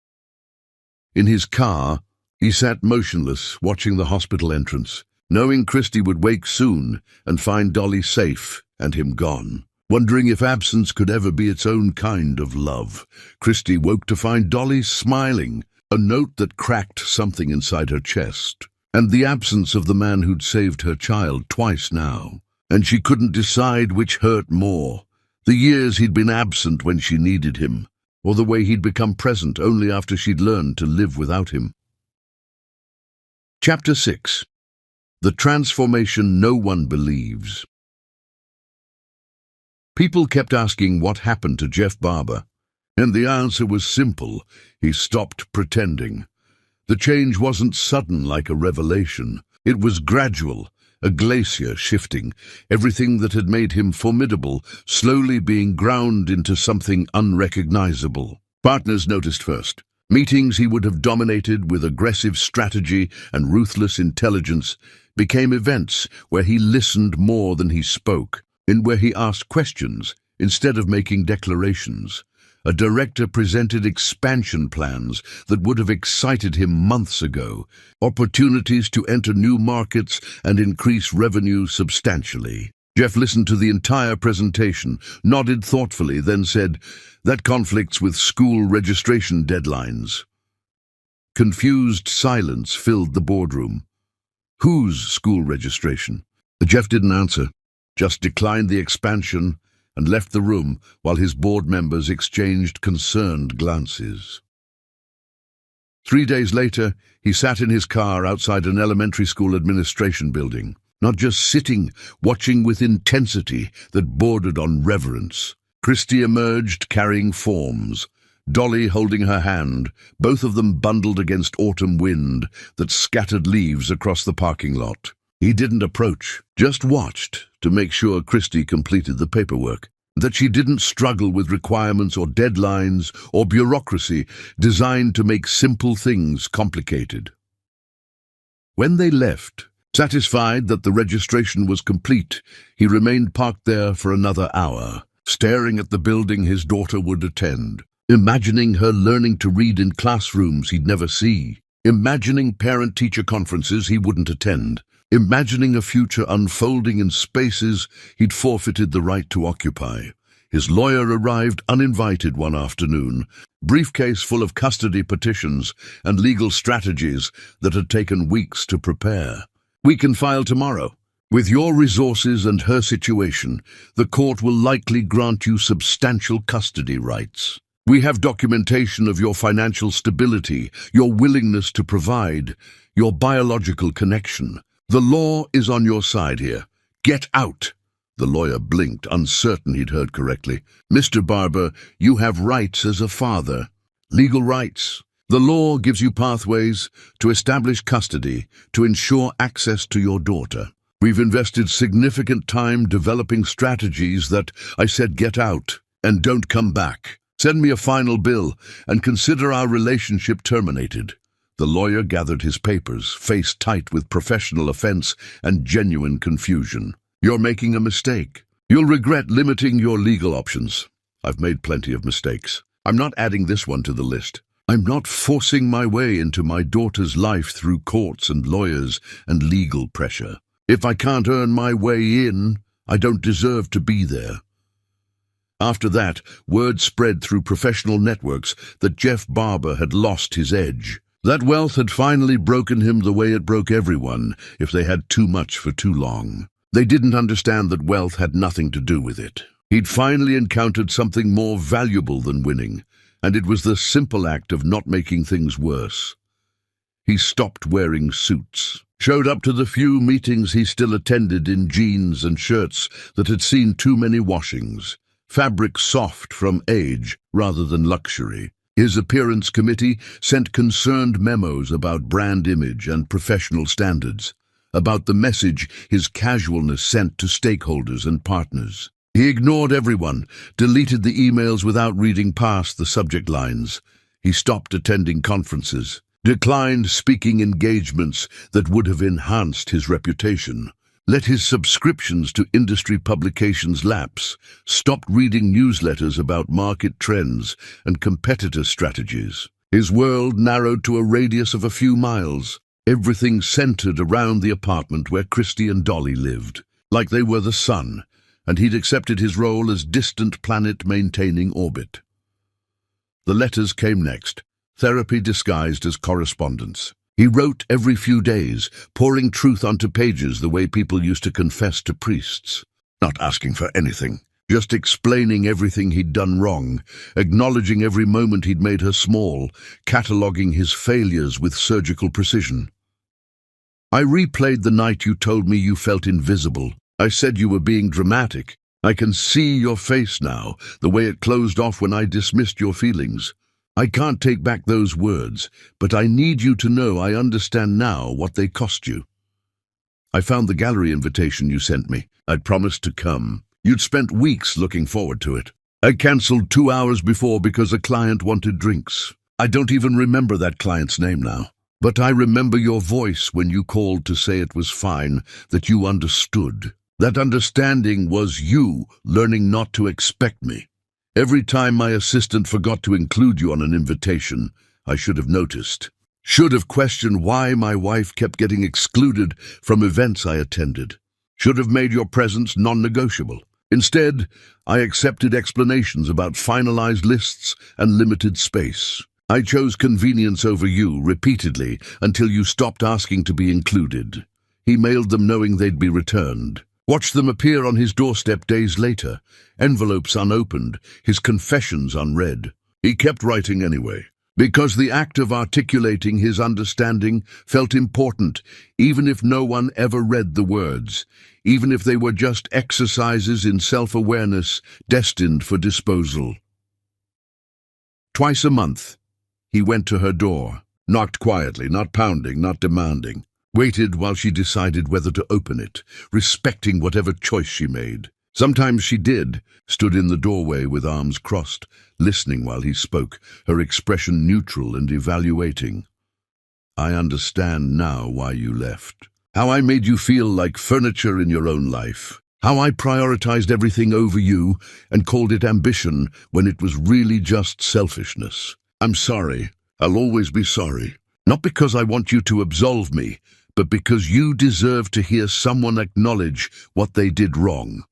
In his car, he sat motionless, watching the hospital entrance, knowing Christy would wake soon and find Dolly safe and him gone, wondering if absence could ever be its own kind of love. Christy woke to find Dolly smiling, a note that cracked something inside her chest, and the absence of the man who'd saved her child twice now. and she couldn't decide which hurt more. The years he'd been absent when she needed him, or the way he'd become present only after she'd learned to live without him. Chapter 6. The Transformation No One Believes. People kept asking what happened to Jeff Barber, and the answer was simple: he stopped pretending. The change wasn't sudden like a revelation. It was gradual, a glacier shifting, everything that had made him formidable slowly being ground into something unrecognizable. Partners noticed first. Meetings he would have dominated with aggressive strategy and ruthless intelligence became events where he listened more than he spoke, and where he asked questions instead of making declarations. A director presented expansion plans that would have excited him months ago, opportunities to enter new markets and increase revenue substantially. Jeff listened to the entire presentation, nodded thoughtfully, then said, "That conflicts with school registration deadlines." Confused silence filled the boardroom. Whose school registration? Jeff didn't answer, just declined the expansion and left the room while his board members exchanged concerned glances. 3 days later, he sat in his car outside an elementary school administration building, not just sitting, watching with intensity that bordered on reverence. Christy emerged carrying forms, Dolly holding her hand, both of them bundled against autumn wind that scattered leaves across the parking lot. He didn't approach, just watched to make sure Christy completed the paperwork, that she didn't struggle with requirements or deadlines or bureaucracy designed to make simple things complicated. When they left, satisfied that the registration was complete, he remained parked there for another hour, staring at the building his daughter would attend, imagining her learning to read in classrooms he'd never see, imagining parent-teacher conferences he wouldn't attend, imagining a future unfolding in spaces he'd forfeited the right to occupy. His lawyer arrived uninvited one afternoon, briefcase full of custody petitions and legal strategies that had taken weeks to prepare. "We can file tomorrow. With your resources and her situation, the court will likely grant you substantial custody rights. We have documentation of your financial stability, your willingness to provide, your biological connection. The law is on your side here. Get out." The lawyer blinked, uncertain he'd heard correctly. "Mr. Barber, you have rights as a father. Legal rights. The law gives you pathways to establish custody, to ensure access to your daughter. We've invested significant time developing strategies that," I said, "get out and don't come back. Send me a final bill and consider our relationship terminated." The lawyer gathered his papers, face tight with professional offense and genuine confusion. "You're making a mistake. You'll regret limiting your legal options." "I've made plenty of mistakes. I'm not adding this one to the list. I'm not forcing my way into my daughter's life through courts and lawyers and legal pressure. If I can't earn my way in, I don't deserve to be there." After that, word spread through professional networks that Jeff Barber had lost his edge. That wealth had finally broken him the way it broke everyone if they had too much for too long. They didn't understand that wealth had nothing to do with it. He'd finally encountered something more valuable than winning, and it was the simple act of not making things worse. He stopped wearing suits, showed up to the few meetings he still attended in jeans and shirts that had seen too many washings, fabric soft from age rather than luxury. His appearance committee sent concerned memos about brand image and professional standards, about the message his casualness sent to stakeholders and partners. He ignored everyone, deleted the emails without reading past the subject lines. He stopped attending conferences, declined speaking engagements that would have enhanced his reputation, let his subscriptions to industry publications lapse, stopped reading newsletters about market trends and competitor strategies. His world narrowed to a radius of a few miles, everything centered around the apartment where Christy and Dolly lived, like they were the sun, and he'd accepted his role as distant planet maintaining orbit. The letters came next, therapy disguised as correspondence. He wrote every few days, pouring truth onto pages the way people used to confess to priests. Not asking for anything, just explaining everything he'd done wrong, acknowledging every moment he'd made her small, cataloguing his failures with surgical precision. I replayed the night you told me you felt invisible. I said you were being dramatic. I can see your face now, the way it closed off when I dismissed your feelings. I can't take back those words, but I need you to know I understand now what they cost you. I found the gallery invitation you sent me. I'd promised to come. You'd spent weeks looking forward to it. I cancelled 2 hours before because a client wanted drinks. I don't even remember that client's name now. But I remember your voice when you called to say it was fine, that you understood. That understanding was you learning not to expect me. Every time my assistant forgot to include you on an invitation, I should have noticed. Should have questioned why my wife kept getting excluded from events I attended. Should have made your presence non-negotiable. Instead, I accepted explanations about finalized lists and limited space. I chose convenience over you repeatedly until you stopped asking to be included. He mailed them knowing they'd be returned. Watched them appear on his doorstep days later, envelopes unopened, his confessions unread. He kept writing anyway, because the act of articulating his understanding felt important, even if no one ever read the words, even if they were just exercises in self-awareness destined for disposal. Twice a month, he went to her door, knocked quietly, not pounding, not demanding. Waited while she decided whether to open it, respecting whatever choice she made. Sometimes she did, stood in the doorway with arms crossed, listening while he spoke, her expression neutral and evaluating. I understand now why you left. How I made you feel like furniture in your own life. How I prioritized everything over you and called it ambition when it was really just selfishness. I'm sorry. I'll always be sorry. Not because I want you to absolve me, but because you deserve to hear someone acknowledge what they did wrong.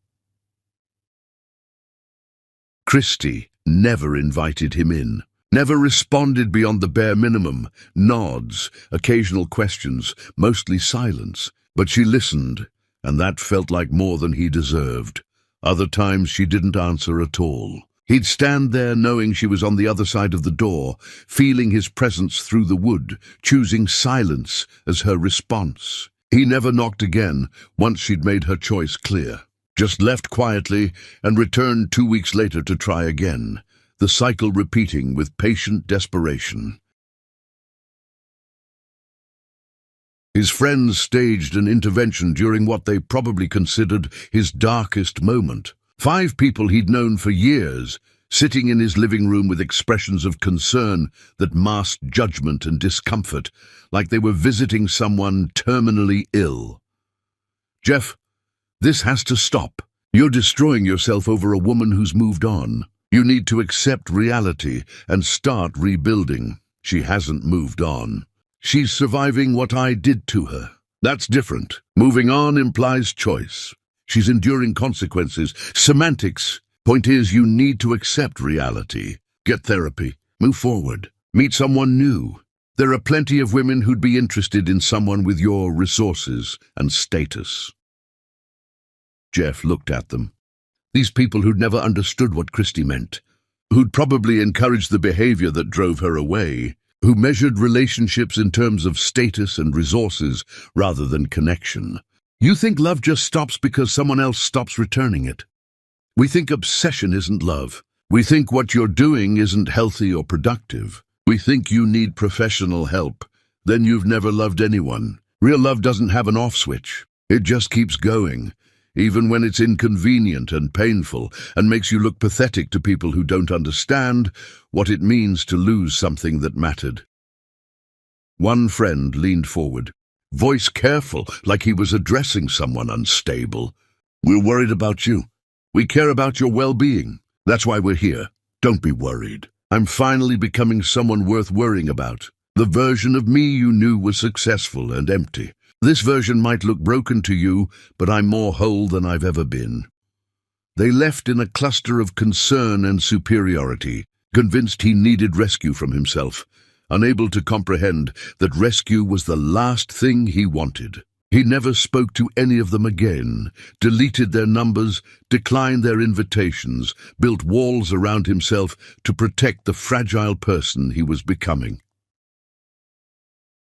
Christy never invited him in, never responded beyond the bare minimum, nods, occasional questions, mostly silence, but she listened, and that felt like more than he deserved. Other times she didn't answer at all. He'd stand there knowing she was on the other side of the door, feeling his presence through the wood, choosing silence as her response. He never knocked again once she'd made her choice clear. Just left quietly and returned 2 weeks later to try again, the cycle repeating with patient desperation. His friends staged an intervention during what they probably considered his darkest moment. 5 people he'd known for years, sitting in his living room with expressions of concern that masked judgment and discomfort, like they were visiting someone terminally ill. Jeff, this has to stop. You're destroying yourself over a woman who's moved on. You need to accept reality and start rebuilding. She hasn't moved on. She's surviving what I did to her. That's different. Moving on implies choice. She's enduring consequences. Semantics. Point is, you need to accept reality. Get therapy. Move forward. Meet someone new. There are plenty of women who'd be interested in someone with your resources and status. Jeff looked at them. These people who'd never understood what Christy meant, who'd probably encouraged the behavior that drove her away, who measured relationships in terms of status and resources rather than connection. You think love just stops because someone else stops returning it. We think obsession isn't love. We think what you're doing isn't healthy or productive. We think you need professional help. Then you've never loved anyone. Real love doesn't have an off switch. It just keeps going, even when it's inconvenient and painful, and makes you look pathetic to people who don't understand what it means to lose something that mattered. One friend leaned forward, voice careful, like he was addressing someone unstable. We're worried about you. We care about your well-being. That's why we're here. Don't be worried. I'm finally becoming someone worth worrying about. The version of me you knew was successful and empty. This version might look broken to you, but I'm more whole than I've ever been. They left in a cluster of concern and superiority, convinced he needed rescue from himself, unable to comprehend that rescue was the last thing he wanted. He never spoke to any of them again, deleted their numbers, declined their invitations, built walls around himself to protect the fragile person he was becoming.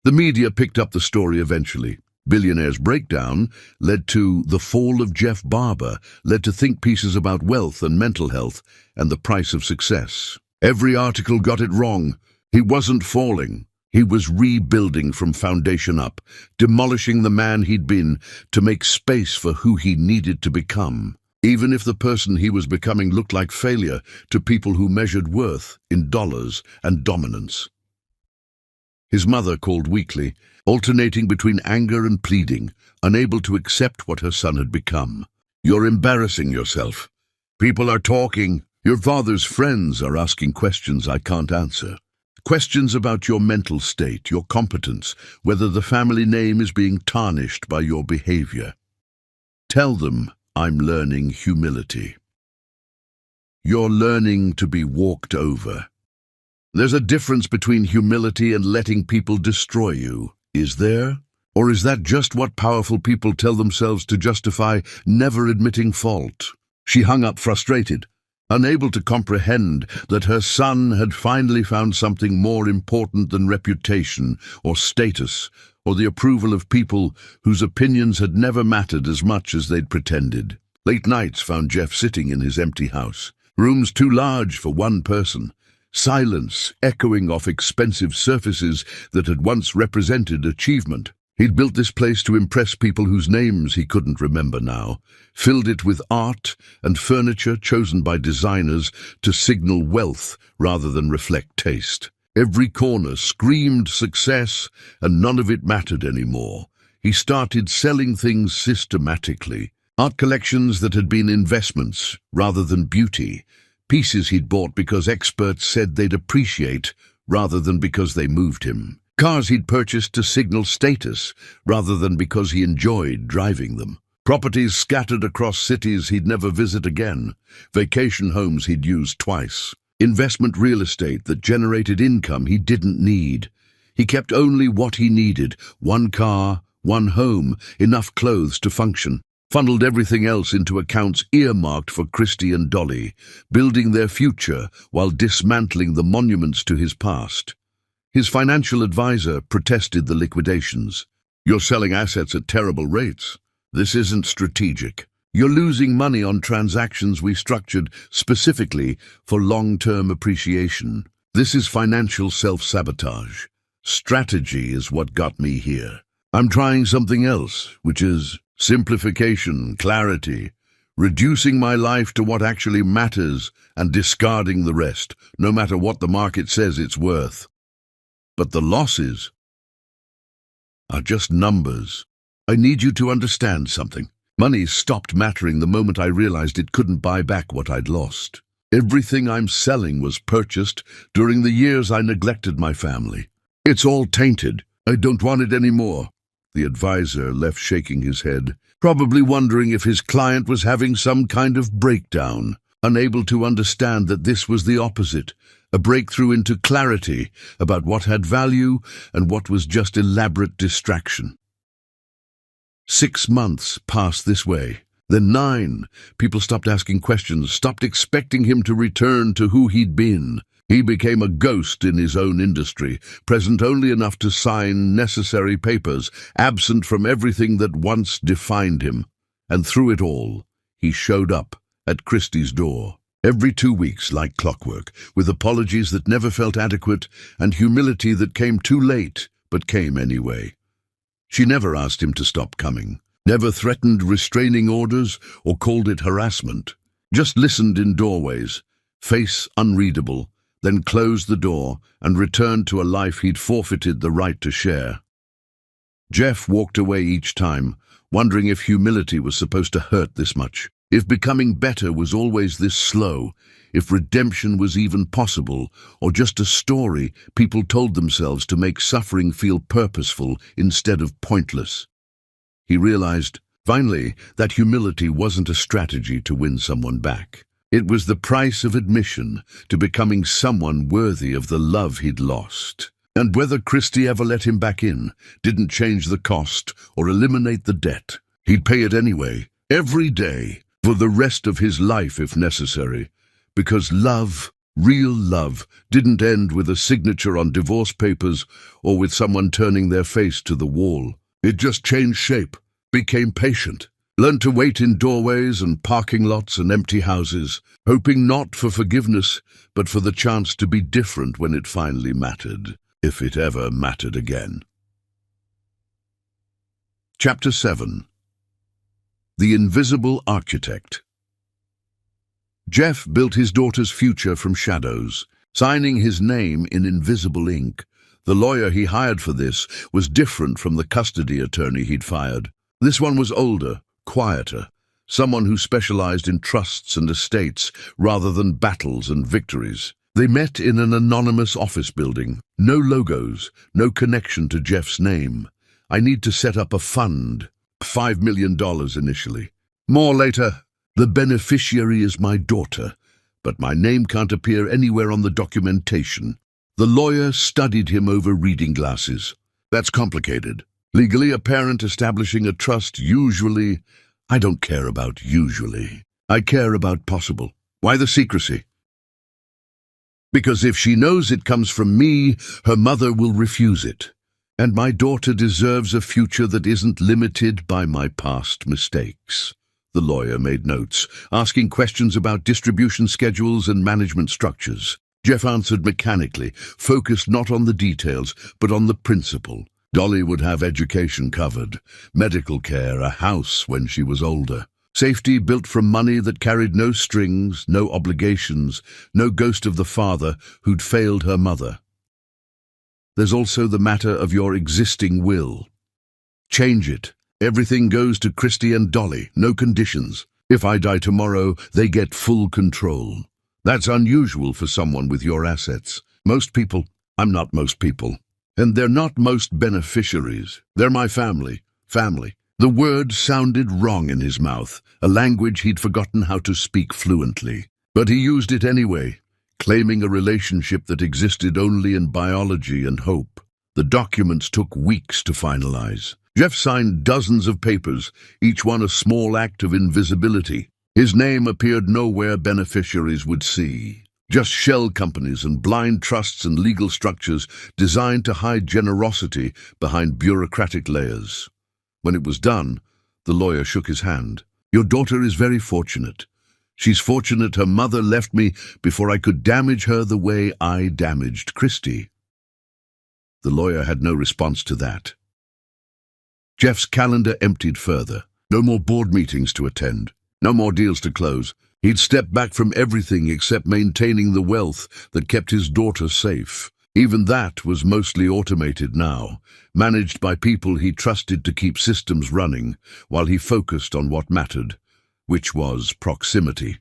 The media picked up the story eventually. Billionaire's breakdown led to the fall of Jeff Barber, led to think pieces about wealth and mental health and the price of success. Every article got it wrong. He wasn't falling. He was rebuilding from foundation up, demolishing the man he'd been to make space for who he needed to become. Even if the person he was becoming looked like failure to people who measured worth in dollars and dominance. His mother called weekly, alternating between anger and pleading, unable to accept what her son had become. "You're embarrassing yourself. People are talking. Your father's friends are asking questions I can't answer. Questions about your mental state, your competence, whether the family name is being tarnished by your behavior. Tell them I'm learning humility. You're learning to be walked over. There's a difference between humility and letting people destroy you, is there? Or is that just what powerful people tell themselves to justify never admitting fault?" She hung up frustrated, unable to comprehend that her son had finally found something more important than reputation or status or the approval of people whose opinions had never mattered as much as they'd pretended. Late nights found Jeff sitting in his empty house, rooms too large for one person. Silence echoing off expensive surfaces that had once represented achievement. He'd built this place to impress people whose names he couldn't remember now, filled it with art and furniture chosen by designers to signal wealth rather than reflect taste. Every corner screamed success, and none of it mattered anymore. He started selling things systematically, art collections that had been investments rather than beauty, pieces he'd bought because experts said they'd appreciate rather than because they moved him. Cars he'd purchased to signal status rather than because he enjoyed driving them. Properties scattered across cities he'd never visit again. Vacation homes he'd used twice. Investment real estate that generated income he didn't need. He kept only what he needed: one car, one home, enough clothes to function. Funneled everything else into accounts earmarked for Christy and Dolly, building their future while dismantling the monuments to his past. His financial advisor protested the liquidations. "You're selling assets at terrible rates. This isn't strategic. You're losing money on transactions we structured specifically for long-term appreciation. This is financial self-sabotage. Strategy is what got me here. I'm trying something else, which is simplification, clarity, reducing my life to what actually matters and discarding the rest, no matter what the market says it's worth. But the losses are just numbers. I need you to understand something. Money stopped mattering the moment I realized it couldn't buy back what I'd lost. Everything I'm selling was purchased during the years I neglected my family. It's all tainted. I don't want it anymore." The advisor left shaking his head, probably wondering if his client was having some kind of breakdown, unable to understand that this was the opposite, a breakthrough into clarity about what had value and what was just elaborate distraction. 6 months passed this way, then 9. People stopped asking questions, stopped expecting him to return to who he'd been. He became a ghost in his own industry, present only enough to sign necessary papers, absent from everything that once defined him. And through it all, he showed up at Christie's door. Every 2 weeks, like clockwork, with apologies that never felt adequate and humility that came too late, but came anyway. She never asked him to stop coming, never threatened restraining orders or called it harassment, just listened in doorways, face unreadable, then closed the door and returned to a life he'd forfeited the right to share. Jeff walked away each time, wondering if humility was supposed to hurt this much, if becoming better was always this slow, if redemption was even possible, or just a story people told themselves to make suffering feel purposeful instead of pointless. He realized, finally, that humility wasn't a strategy to win someone back. It was the price of admission to becoming someone worthy of the love he'd lost. And whether Christie ever let him back in didn't change the cost or eliminate the debt. He'd pay it anyway, every day, for the rest of his life if necessary, because love, real love, didn't end with a signature on divorce papers or with someone turning their face to the wall. It just changed shape, became patient, learned to wait in doorways and parking lots and empty houses, hoping not for forgiveness, but for the chance to be different when it finally mattered, if it ever mattered again. Chapter 7. The Invisible Architect. Jeff built his daughter's future from shadows, signing his name in invisible ink. The lawyer he hired for this was different from the custody attorney he'd fired. This one was older, quieter, someone who specialized in trusts and estates rather than battles and victories. They met in an anonymous office building. No logos, no connection to Jeff's name. I need to set up a fund. $5 million initially. More later. The beneficiary is my daughter, but my name can't appear anywhere on the documentation. The lawyer studied him over reading glasses. That's complicated. Legally, a parent establishing a trust usually... I don't care about usually. I care about possible. Why the secrecy? Because if she knows it comes from me, her mother will refuse it. And my daughter deserves a future that isn't limited by my past mistakes. The lawyer made notes, asking questions about distribution schedules and management structures. Jeff answered mechanically, focused not on the details, but on the principle. Dolly would have education covered, medical care, a house when she was older. Safety built from money that carried no strings, no obligations, no ghost of the father who'd failed her mother. There's also the matter of your existing will. Change it. Everything goes to Christie and Dolly, no conditions. If I die tomorrow, they get full control. That's unusual for someone with your assets. Most people, I'm not most people. And they're not most beneficiaries. They're my family. Family. The word sounded wrong in his mouth, a language he'd forgotten how to speak fluently. But he used it anyway, claiming a relationship that existed only in biology and hope. The documents took weeks to finalize. Jeff signed dozens of papers, each one a small act of invisibility. His name appeared nowhere beneficiaries would see. Just shell companies and blind trusts and legal structures designed to hide generosity behind bureaucratic layers. When it was done, the lawyer shook his hand. Your daughter is very fortunate. She's fortunate her mother left me before I could damage her the way I damaged Christie. The lawyer had no response to that. Jeff's calendar emptied further. No more board meetings to attend. No more deals to close. He'd stepped back from everything except maintaining the wealth that kept his daughter safe. Even that was mostly automated now, managed by people he trusted to keep systems running while he focused on what mattered, which was proximity.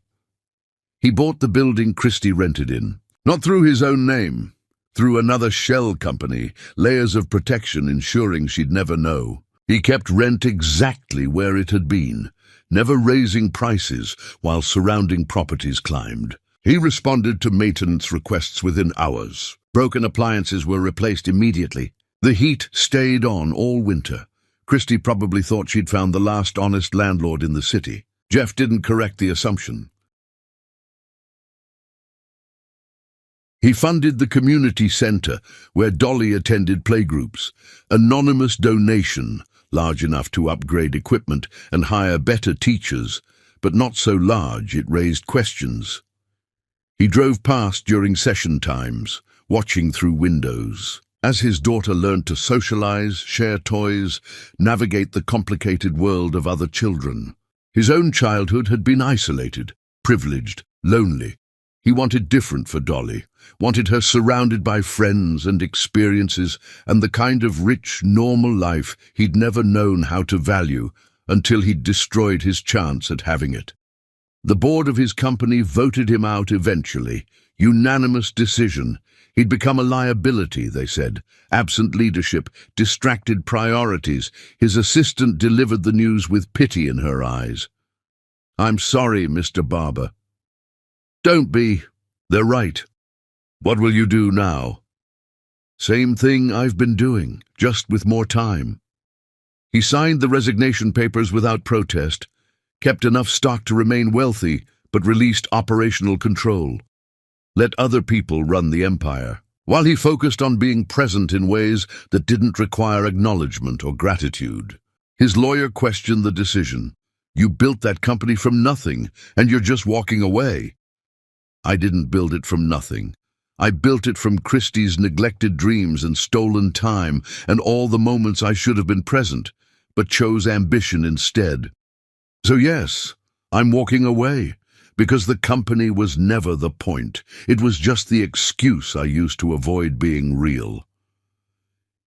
He bought the building Christie rented in, not through his own name, through another shell company, layers of protection ensuring she'd never know. He kept rent exactly where it had been, never raising prices while surrounding properties climbed. He responded to maintenance requests within hours. Broken appliances were replaced immediately. The heat stayed on all winter. Christie probably thought she'd found the last honest landlord in the city. Jeff didn't correct the assumption. He funded the community center where Dolly attended playgroups. Anonymous donation, large enough to upgrade equipment and hire better teachers, but not so large it raised questions. He drove past during session times, watching through windows. As his daughter learned to socialize, share toys, navigate the complicated world of other children. His own childhood had been isolated, privileged, lonely. He wanted different for Dolly, wanted her surrounded by friends and experiences and the kind of rich, normal life he'd never known how to value until he'd destroyed his chance at having it. The board of his company voted him out eventually. Unanimous decision. He'd become a liability, they said. Absent leadership, distracted priorities. His assistant delivered the news with pity in her eyes. I'm sorry, Mr. Barber. Don't be. They're right. What will you do now? Same thing I've been doing, just with more time. He signed the resignation papers without protest, kept enough stock to remain wealthy, but released operational control. Let other people run the empire, while he focused on being present in ways that didn't require acknowledgement or gratitude. His lawyer questioned the decision. You built that company from nothing, and you're just walking away. I didn't build it from nothing. I built it from Christie's neglected dreams and stolen time and all the moments I should have been present, but chose ambition instead. So yes, I'm walking away, because the company was never the point. It was just the excuse I used to avoid being real.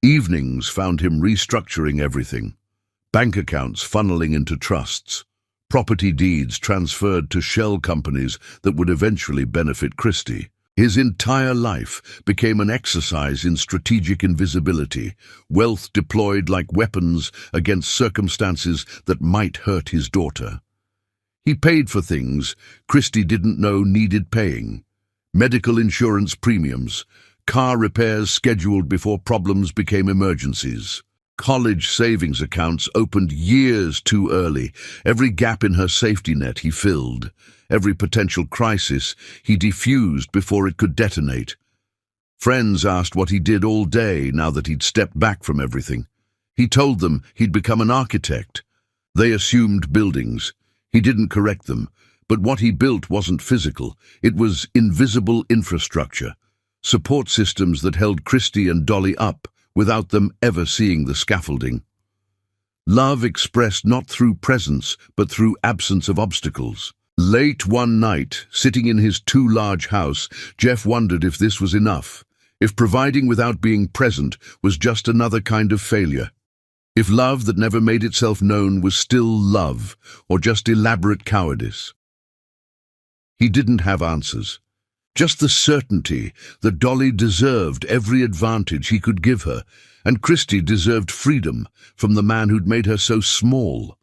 Evenings found him restructuring everything. Bank accounts funneling into trusts. Property deeds transferred to shell companies that would eventually benefit Christie. His entire life became an exercise in strategic invisibility, wealth deployed like weapons against circumstances that might hurt his daughter. He paid for things Christie didn't know needed paying. Medical insurance premiums, car repairs scheduled before problems became emergencies. College savings accounts opened years too early. Every gap in her safety net he filled. Every potential crisis he defused before it could detonate. Friends asked what he did all day now that he'd stepped back from everything. He told them he'd become an architect. They assumed buildings. He didn't correct them, but what he built wasn't physical. It was invisible infrastructure, support systems that held Christie and Dolly up without them ever seeing the scaffolding. Love expressed not through presence, but through absence of obstacles. Late one night, sitting in his too-large house, Jeff wondered if this was enough, if providing without being present was just another kind of failure. If love that never made itself known was still love, or just elaborate cowardice. He didn't have answers. Just the certainty that Dolly deserved every advantage he could give her, and Christie deserved freedom from the man who'd made her so small.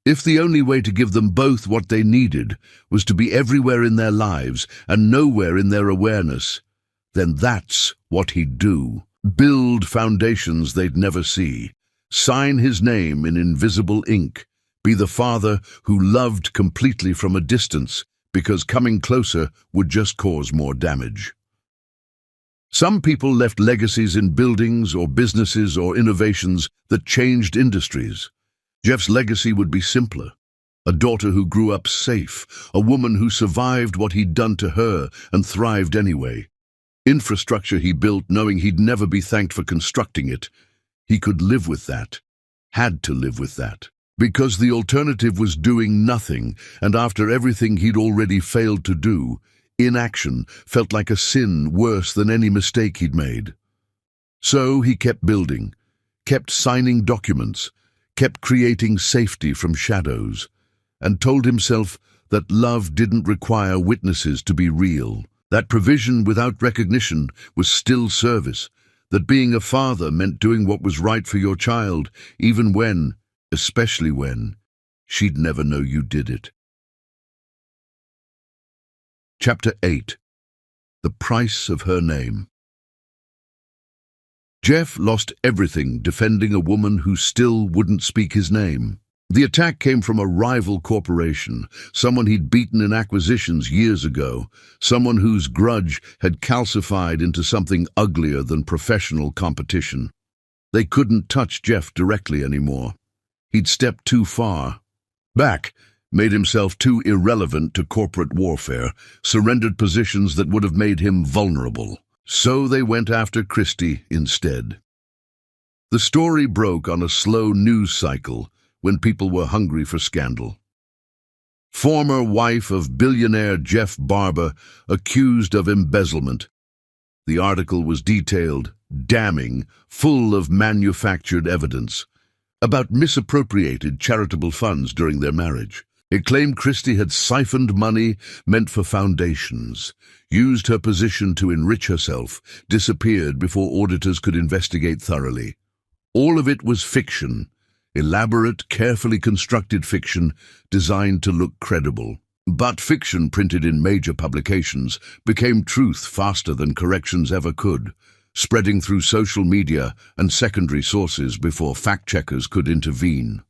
If the only way to give them both what they needed was to be everywhere in their lives and nowhere in their awareness, then that's what he'd do. Build foundations they'd never see. Sign his name in invisible ink. Be the father who loved completely from a distance, because coming closer would just cause more damage. Some people left legacies in buildings or businesses or innovations that changed industries. Jeff's legacy would be simpler. A daughter who grew up safe, a woman who survived what he'd done to her and thrived anyway. Infrastructure he built knowing he'd never be thanked for constructing it. He could live with that, had to live with that. Because the alternative was doing nothing, and after everything he'd already failed to do, inaction felt like a sin worse than any mistake he'd made. So he kept building, kept signing documents, kept creating safety from shadows, and told himself that love didn't require witnesses to be real, that provision without recognition was still service, that being a father meant doing what was right for your child, even when, especially when, she'd never know you did it. Chapter 8. The Price of Her Name. Jeff lost everything defending a woman who still wouldn't speak his name. The attack came from a rival corporation, someone he'd beaten in acquisitions years ago, someone whose grudge had calcified into something uglier than professional competition. They couldn't touch Jeff directly anymore. He'd stepped too far back, made himself too irrelevant to corporate warfare, surrendered positions that would have made him vulnerable. So they went after Christie instead. The story broke on a slow news cycle when people were hungry for scandal. Former wife of billionaire Jeff Barber accused of embezzlement. The article was detailed, damning, full of manufactured evidence about misappropriated charitable funds during their marriage. It claimed Christie had siphoned money meant for foundations, used her position to enrich herself, disappeared before auditors could investigate thoroughly. All of it was fiction, elaborate, carefully constructed fiction designed to look credible. But fiction printed in major publications became truth faster than corrections ever could. spreading through social media and secondary sources before fact-checkers could intervene.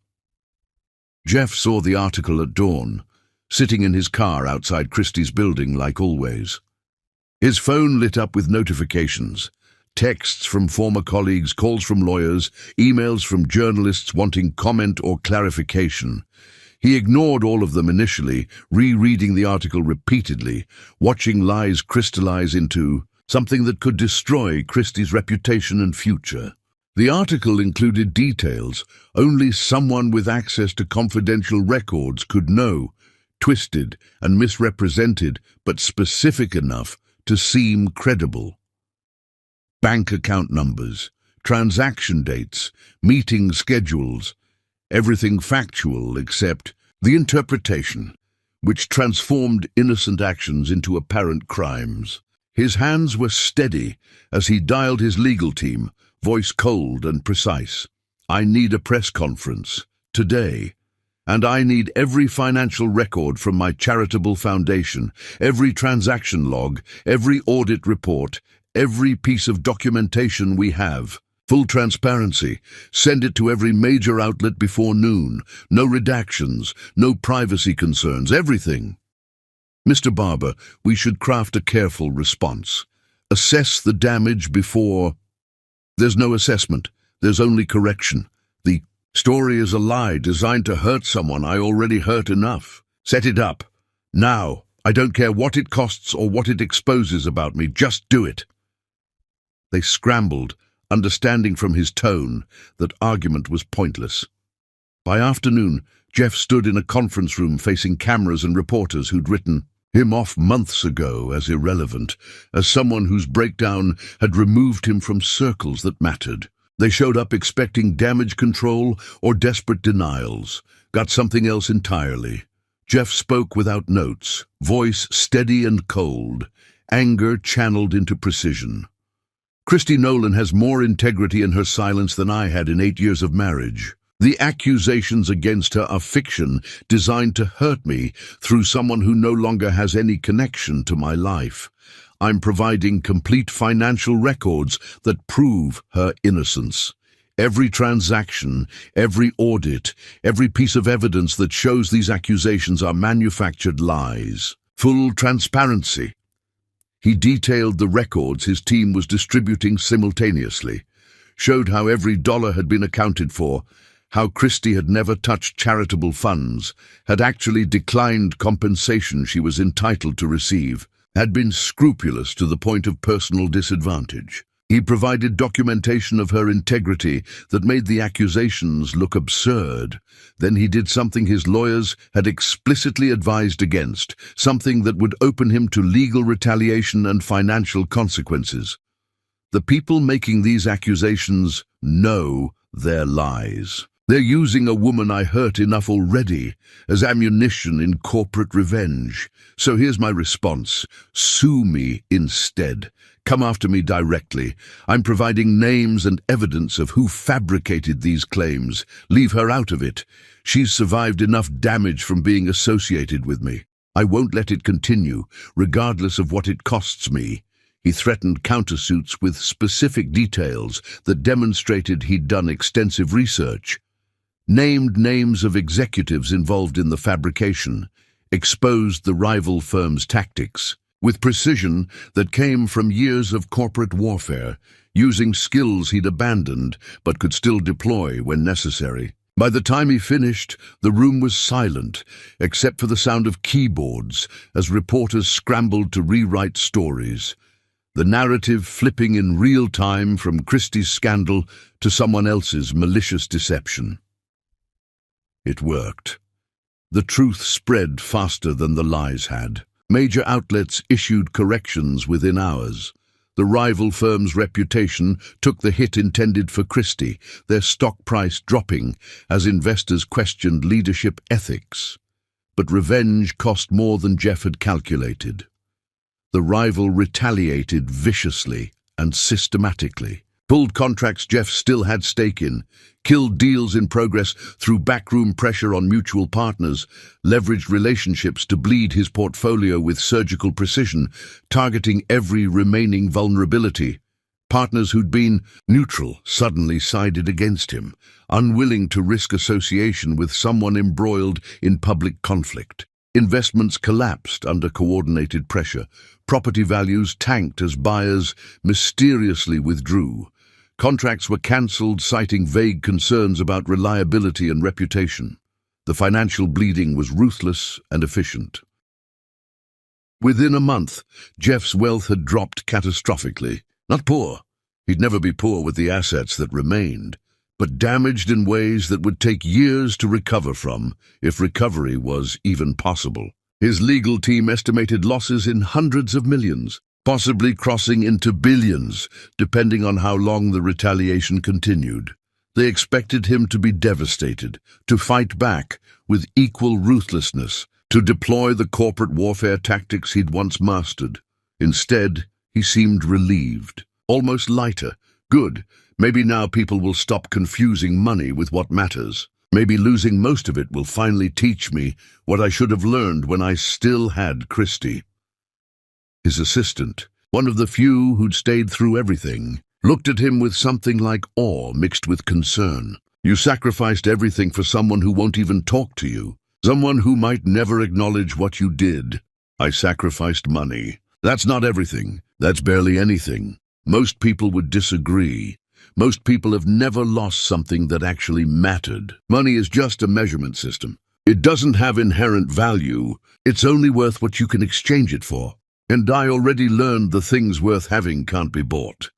Jeff saw the article at dawn, sitting in his car outside Christie's building like always. His phone lit up with notifications, texts from former colleagues, calls from lawyers, emails from journalists wanting comment or clarification. He ignored all of them initially, rereading the article repeatedly, watching lies crystallize into something that could destroy Christie's reputation and future. The article included details only someone with access to confidential records could know, twisted and misrepresented, but specific enough to seem credible. Bank account numbers, transaction dates, meeting schedules, everything factual except the interpretation, which transformed innocent actions into apparent crimes. His hands were steady as he dialed his legal team, voice cold and precise. "I need a press conference, today, and I need every financial record from my charitable foundation, every transaction log, every audit report, every piece of documentation we have. Full transparency. Send it to every major outlet before noon. No redactions, no privacy concerns, everything." "Mr. Barber, we should craft a careful response. Assess the damage before—" "There's no assessment. There's only correction. The story is a lie designed to hurt someone I already hurt enough. Set it up. Now. I don't care what it costs or what it exposes about me. Just do it." They scrambled, understanding from his tone that argument was pointless. By afternoon, Jeff stood in a conference room facing cameras and reporters who'd written him off months ago as irrelevant, as someone whose breakdown had removed him from circles that mattered. They showed up expecting damage control or desperate denials, got something else entirely. Jeff spoke without notes, voice steady and cold, anger channeled into precision. "Christy Nolan has more integrity in her silence than I had in 8 years of marriage. The accusations against her are fiction designed to hurt me through someone who no longer has any connection to my life. I'm providing complete financial records that prove her innocence. Every transaction, every audit, every piece of evidence that shows these accusations are manufactured lies. Full transparency." He detailed the records his team was distributing simultaneously, showed how every dollar had been accounted for, how Christie had never touched charitable funds, had actually declined compensation she was entitled to receive, had been scrupulous to the point of personal disadvantage. He provided documentation of her integrity that made the accusations look absurd. Then he did something his lawyers had explicitly advised against, something that would open him to legal retaliation and financial consequences. The people making these accusations know they're lies. They're using a woman I hurt enough already as ammunition in corporate revenge. So here's my response. Sue me instead. Come after me directly. I'm providing names and evidence of who fabricated these claims. Leave her out of it. She's survived enough damage from being associated with me. I won't let it continue, regardless of what it costs me. He threatened countersuits with specific details that demonstrated he'd done extensive research. Named names of executives involved in the fabrication, exposed the rival firm's tactics, with precision that came from years of corporate warfare, using skills he'd abandoned but could still deploy when necessary. By the time he finished, the room was silent, except for the sound of keyboards as reporters scrambled to rewrite stories, the narrative flipping in real time from Christie's scandal to someone else's malicious deception. It worked. The truth spread faster than the lies had. Major outlets issued corrections within hours. The rival firm's reputation took the hit intended for Christie, their stock price dropping as investors questioned leadership ethics. But revenge cost more than Jeff had calculated. The rival retaliated viciously and systematically. Pulled contracts Jeff still had stake in, killed deals in progress through backroom pressure on mutual partners, leveraged relationships to bleed his portfolio with surgical precision, targeting every remaining vulnerability. Partners who'd been neutral suddenly sided against him, unwilling to risk association with someone embroiled in public conflict. Investments collapsed under coordinated pressure. Property values tanked as buyers mysteriously withdrew. Contracts were cancelled, citing vague concerns about reliability and reputation. The financial bleeding was ruthless and efficient. Within a month, Jeff's wealth had dropped catastrophically. Not poor. He'd never be poor with the assets that remained, but damaged in ways that would take years to recover from, if recovery was even possible. His legal team estimated losses in hundreds of millions, possibly crossing into billions, depending on how long the retaliation continued. They expected him to be devastated, to fight back with equal ruthlessness, to deploy the corporate warfare tactics he'd once mastered. Instead, he seemed relieved, almost lighter. Good, maybe now people will stop confusing money with what matters. Maybe losing most of it will finally teach me what I should have learned when I still had Christie. His assistant, one of the few who'd stayed through everything, looked at him with something like awe mixed with concern. You sacrificed everything for someone who won't even talk to you, someone who might never acknowledge what you did. I sacrificed money. That's not everything. That's barely anything. Most people would disagree. Most people have never lost something that actually mattered. Money is just a measurement system. It doesn't have inherent value. It's only worth what you can exchange it for. And I already learned the things worth having can't be bought.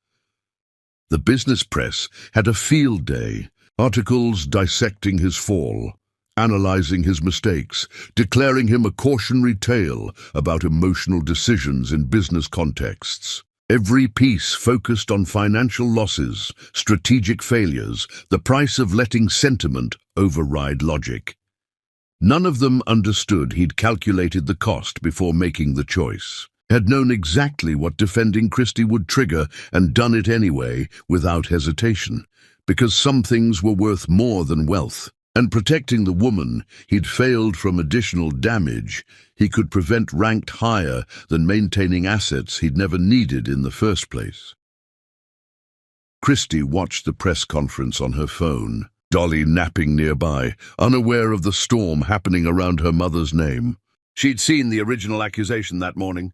The business press had a field day, articles dissecting his fall, analyzing his mistakes, declaring him a cautionary tale about emotional decisions in business contexts. Every piece focused on financial losses, strategic failures, the price of letting sentiment override logic. None of them understood he'd calculated the cost before making the choice, had known exactly what defending Christie would trigger and done it anyway without hesitation, because some things were worth more than wealth. And protecting the woman he'd failed from additional damage, he could prevent ranked higher than maintaining assets he'd never needed in the first place. Christie watched the press conference on her phone, Dolly napping nearby, unaware of the storm happening around her mother's name. She'd seen the original accusation that morning,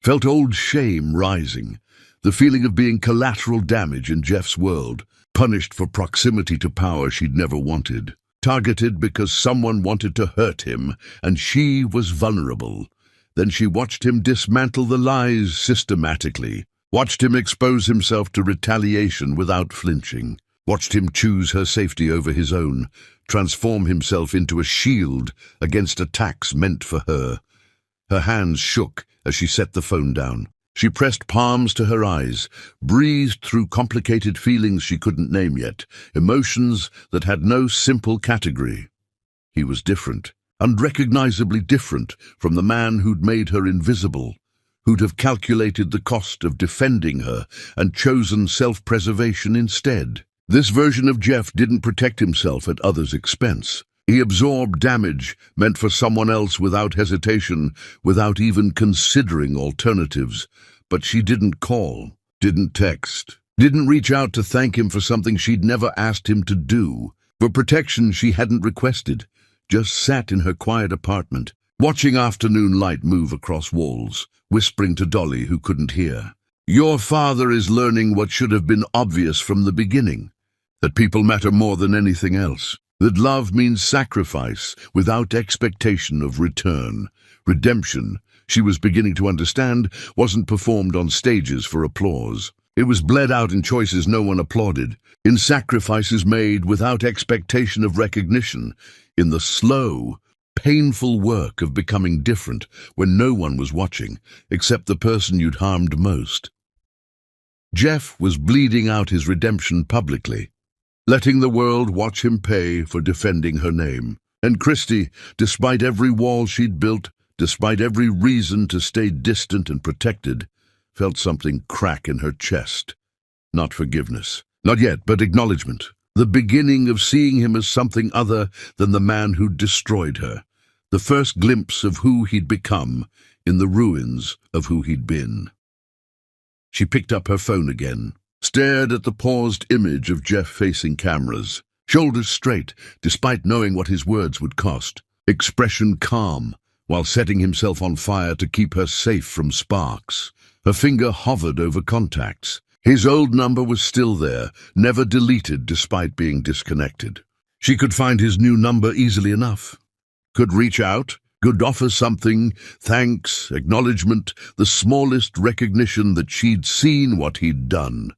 felt old shame rising, the feeling of being collateral damage in Jeff's world, punished for proximity to power she'd never wanted. Targeted because someone wanted to hurt him, and she was vulnerable. Then she watched him dismantle the lies systematically, watched him expose himself to retaliation without flinching, watched him choose her safety over his own, transform himself into a shield against attacks meant for her. Her hands shook as she set the phone down. She pressed palms to her eyes, breathed through complicated feelings she couldn't name yet, emotions that had no simple category. He was different, unrecognizably different from the man who'd made her invisible, who'd have calculated the cost of defending her and chosen self-preservation instead. This version of Jeff didn't protect himself at others' expense. He absorbed damage meant for someone else without hesitation, without even considering alternatives. But she didn't call, didn't text, didn't reach out to thank him for something she'd never asked him to do, for protection she hadn't requested, just sat in her quiet apartment, watching afternoon light move across walls, whispering to Dolly, who couldn't hear. Your father is learning what should have been obvious from the beginning, that people matter more than anything else. That love means sacrifice without expectation of return. Redemption, she was beginning to understand, wasn't performed on stages for applause. It was bled out in choices no one applauded, in sacrifices made without expectation of recognition, in the slow, painful work of becoming different when no one was watching, except the person you'd harmed most. Jeff was bleeding out his redemption publicly, letting the world watch him pay for defending her name. And Christie, despite every wall she'd built, despite every reason to stay distant and protected, felt something crack in her chest. Not forgiveness. Not yet, but acknowledgement. The beginning of seeing him as something other than the man who'd destroyed her. The first glimpse of who he'd become in the ruins of who he'd been. She picked up her phone again. stared at the paused image of Jeff facing cameras, shoulders straight, despite knowing what his words would cost, expression calm, while setting himself on fire to keep her safe from sparks. Her finger hovered over contacts. His old number was still there, never deleted despite being disconnected. She could find his new number easily enough. Could reach out, could offer something, thanks, acknowledgement, the smallest recognition that she'd seen what he'd done.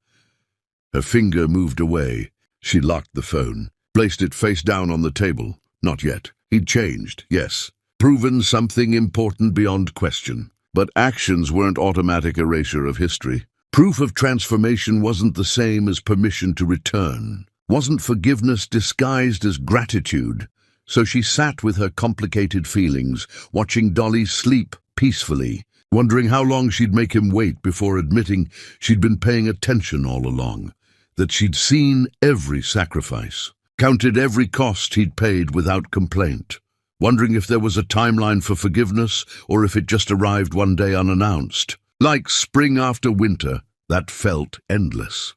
Her finger moved away. She locked the phone, placed it face down on the table. Not yet. He'd changed, yes. Proven something important beyond question. But actions weren't automatic erasure of history. Proof of transformation wasn't the same as permission to return. Wasn't forgiveness disguised as gratitude. So she sat with her complicated feelings, watching Dolly sleep peacefully, wondering how long she'd make him wait before admitting she'd been paying attention all along, that she'd seen every sacrifice, counted every cost he'd paid without complaint, wondering if there was a timeline for forgiveness or if it just arrived one day unannounced. Like spring after winter, that felt endless.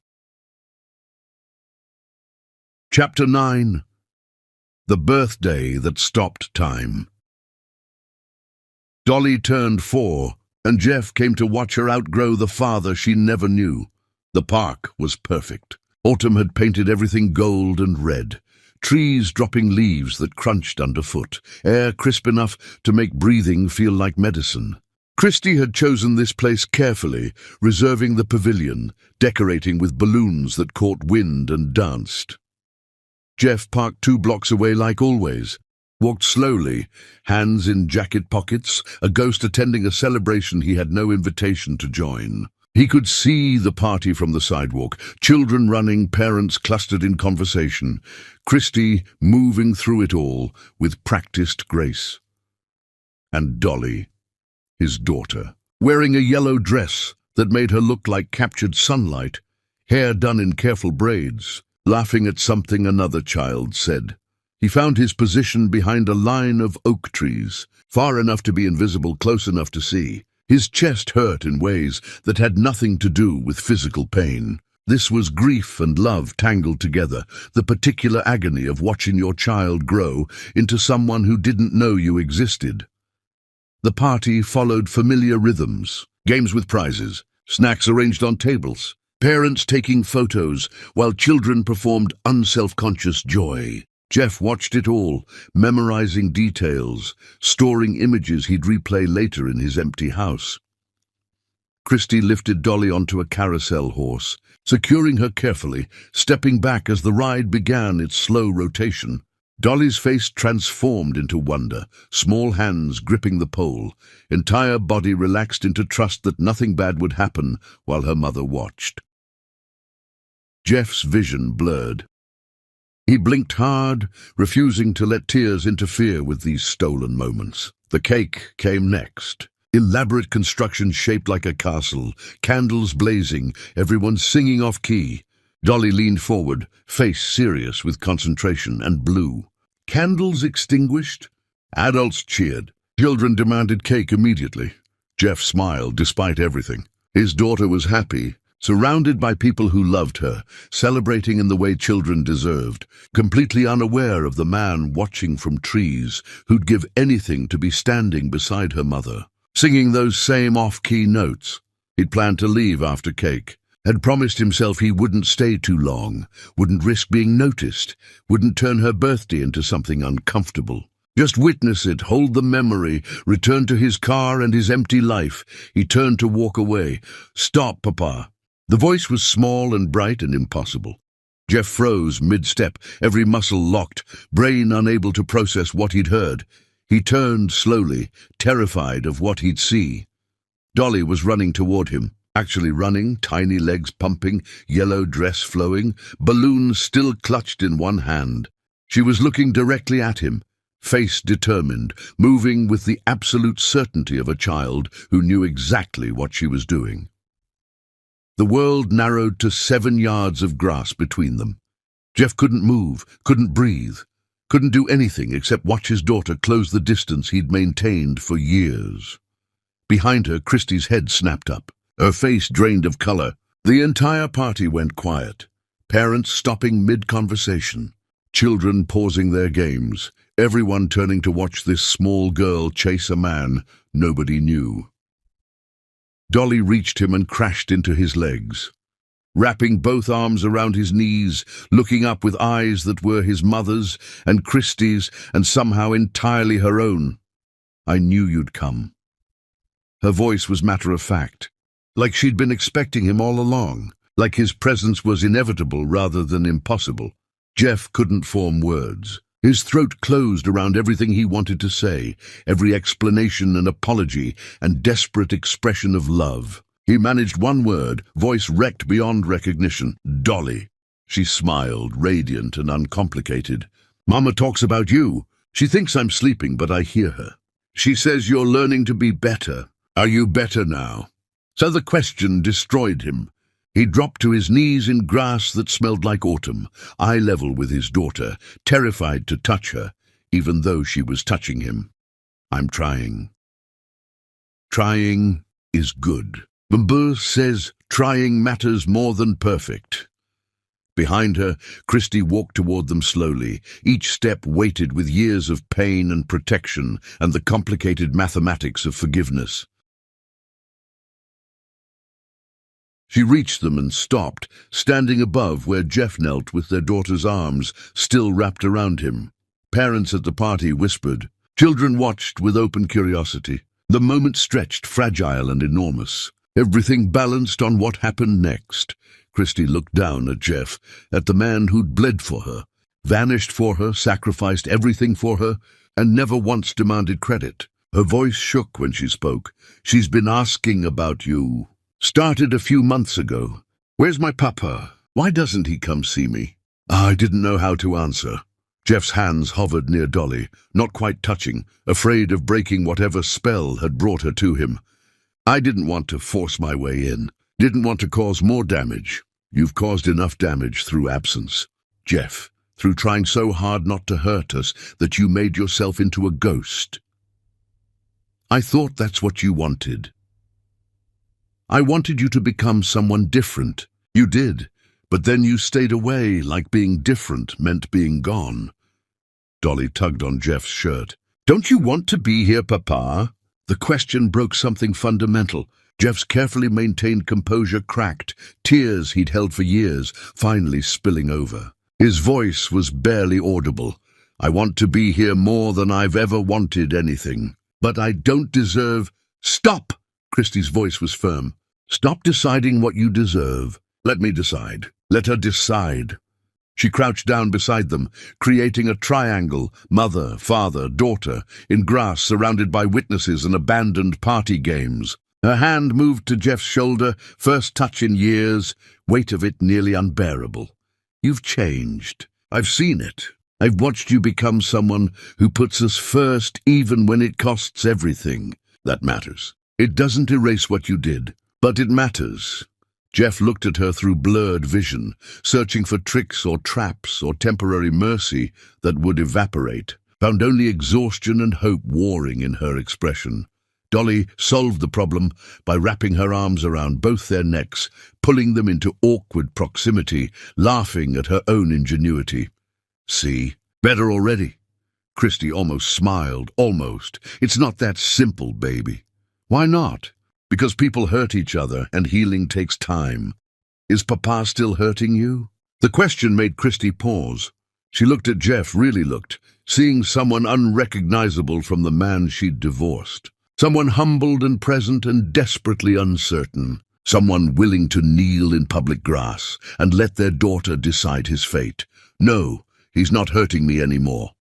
Chapter 9. The Birthday That Stopped Time. Dolly turned 4, and Jeff came to watch her outgrow the father she never knew. The park was perfect. Autumn had painted everything gold and red. Trees dropping leaves that crunched underfoot. Air crisp enough to make breathing feel like medicine. Christy had chosen this place carefully, reserving the pavilion, decorating with balloons that caught wind and danced. Jeff parked 2 blocks away like always, walked slowly, hands in jacket pockets, a ghost attending a celebration he had no invitation to join. He could see the party from the sidewalk, children running, parents clustered in conversation, Christy moving through it all with practiced grace. And Dolly, his daughter, wearing a yellow dress that made her look like captured sunlight, hair done in careful braids, laughing at something another child said. He found his position behind a line of oak trees, far enough to be invisible, close enough to see. His chest hurt in ways that had nothing to do with physical pain. This was grief and love tangled together, the particular agony of watching your child grow into someone who didn't know you existed. The party followed familiar rhythms, games with prizes, snacks arranged on tables, parents taking photos while children performed unself-conscious joy. Jeff watched it all, memorizing details, storing images he'd replay later in his empty house. Christy lifted Dolly onto a carousel horse, securing her carefully, stepping back as the ride began its slow rotation. Dolly's face transformed into wonder, small hands gripping the pole, entire body relaxed into trust that nothing bad would happen while her mother watched. Jeff's vision blurred. He blinked hard, refusing to let tears interfere with these stolen moments. The cake came next. Elaborate construction shaped like a castle, candles blazing, everyone singing off-key. Dolly leaned forward, face serious with concentration, and blew. Candles extinguished. Adults cheered. Children demanded cake immediately. Jeff smiled despite everything. His daughter was happy, surrounded by people who loved her, celebrating in the way children deserved, completely unaware of the man watching from trees who'd give anything to be standing beside her mother, singing those same off-key notes. He'd planned to leave after cake, had promised himself he wouldn't stay too long, wouldn't risk being noticed, wouldn't turn her birthday into something uncomfortable. Just witness it, hold the memory, return to his car and his empty life. He turned to walk away. "Stop, Papa." The voice was small and bright and impossible. Jeff froze mid-step, every muscle locked, brain unable to process what he'd heard. He turned slowly, terrified of what he'd see. Dolly was running toward him, actually running, tiny legs pumping, yellow dress flowing, balloons still clutched in one hand. She was looking directly at him, face determined, moving with the absolute certainty of a child who knew exactly what she was doing. The world narrowed to 7 yards of grass between them. Jeff couldn't move, couldn't breathe, couldn't do anything except watch his daughter close the distance he'd maintained for years. Behind her, Christy's head snapped up, her face drained of color. The entire party went quiet, parents stopping mid-conversation, children pausing their games, everyone turning to watch this small girl chase a man nobody knew. Dolly reached him and crashed into his legs, wrapping both arms around his knees, looking up with eyes that were his mother's and Christie's and somehow entirely her own. "I knew you'd come." Her voice was matter-of-fact, like she'd been expecting him all along, like his presence was inevitable rather than impossible. Jeff couldn't form words. His throat closed around everything he wanted to say, every explanation and apology and desperate expression of love. He managed one word, voice wrecked beyond recognition. "Dolly." She smiled, radiant and uncomplicated. "Mama talks about you. She thinks I'm sleeping, but I hear her. She says you're learning to be better. Are you better now?" So the question destroyed him. He dropped to his knees in grass that smelled like autumn, eye level with his daughter, terrified to touch her, even though she was touching him. "I'm trying." Trying is good. Mumbu says trying matters more than perfect. Behind her, Christie walked toward them slowly, each step weighted with years of pain and protection and the complicated mathematics of forgiveness. She reached them and stopped, standing above where Jeff knelt with their daughter's arms still wrapped around him. Parents at the party whispered. Children watched with open curiosity. The moment stretched, fragile and enormous. Everything balanced on what happened next. Christie looked down at Jeff, at the man who'd bled for her, vanished for her, sacrificed everything for her, and never once demanded credit. Her voice shook when she spoke. "She's been asking about you. Started a few months ago. Where's my papa? Why doesn't he come see me?" I didn't know how to answer. Jeff's hands hovered near Dolly, not quite touching, afraid of breaking whatever spell had brought her to him. I didn't want to force my way in, didn't want to cause more damage. You've caused enough damage through absence, Jeff, through trying so hard not to hurt us that you made yourself into a ghost. I thought that's what you wanted. I wanted you to become someone different. You did, but then you stayed away like being different meant being gone. Dolly tugged on Jeff's shirt. "Don't you want to be here, Papa?" The question broke something fundamental. Jeff's carefully maintained composure cracked, tears he'd held for years, finally spilling over. His voice was barely audible. "I want to be here more than I've ever wanted anything. But I don't deserve—" "Stop!" Christie's voice was firm. "Stop deciding what you deserve. Let me decide. Let her decide." She crouched down beside them, creating a triangle, mother, father, daughter, in grass surrounded by witnesses and abandoned party games. Her hand moved to Jeff's shoulder, first touch in years, weight of it nearly unbearable. "You've changed. I've seen it. I've watched you become someone who puts us first even when it costs everything. That matters. It doesn't erase what you did, but it matters." Jeff looked at her through blurred vision, searching for tricks or traps or temporary mercy that would evaporate, found only exhaustion and hope warring in her expression. Dolly solved the problem by wrapping her arms around both their necks, pulling them into awkward proximity, laughing at her own ingenuity. "See? Better already." Christie almost smiled, almost. "It's not that simple, baby." "Why not?" "Because people hurt each other, and healing takes time." "Is Papa still hurting you?" The question made Christie pause. She looked at Jeff, really looked, seeing someone unrecognizable from the man she'd divorced. Someone humbled and present and desperately uncertain. Someone willing to kneel in public grass and let their daughter decide his fate. "No, he's not hurting me anymore.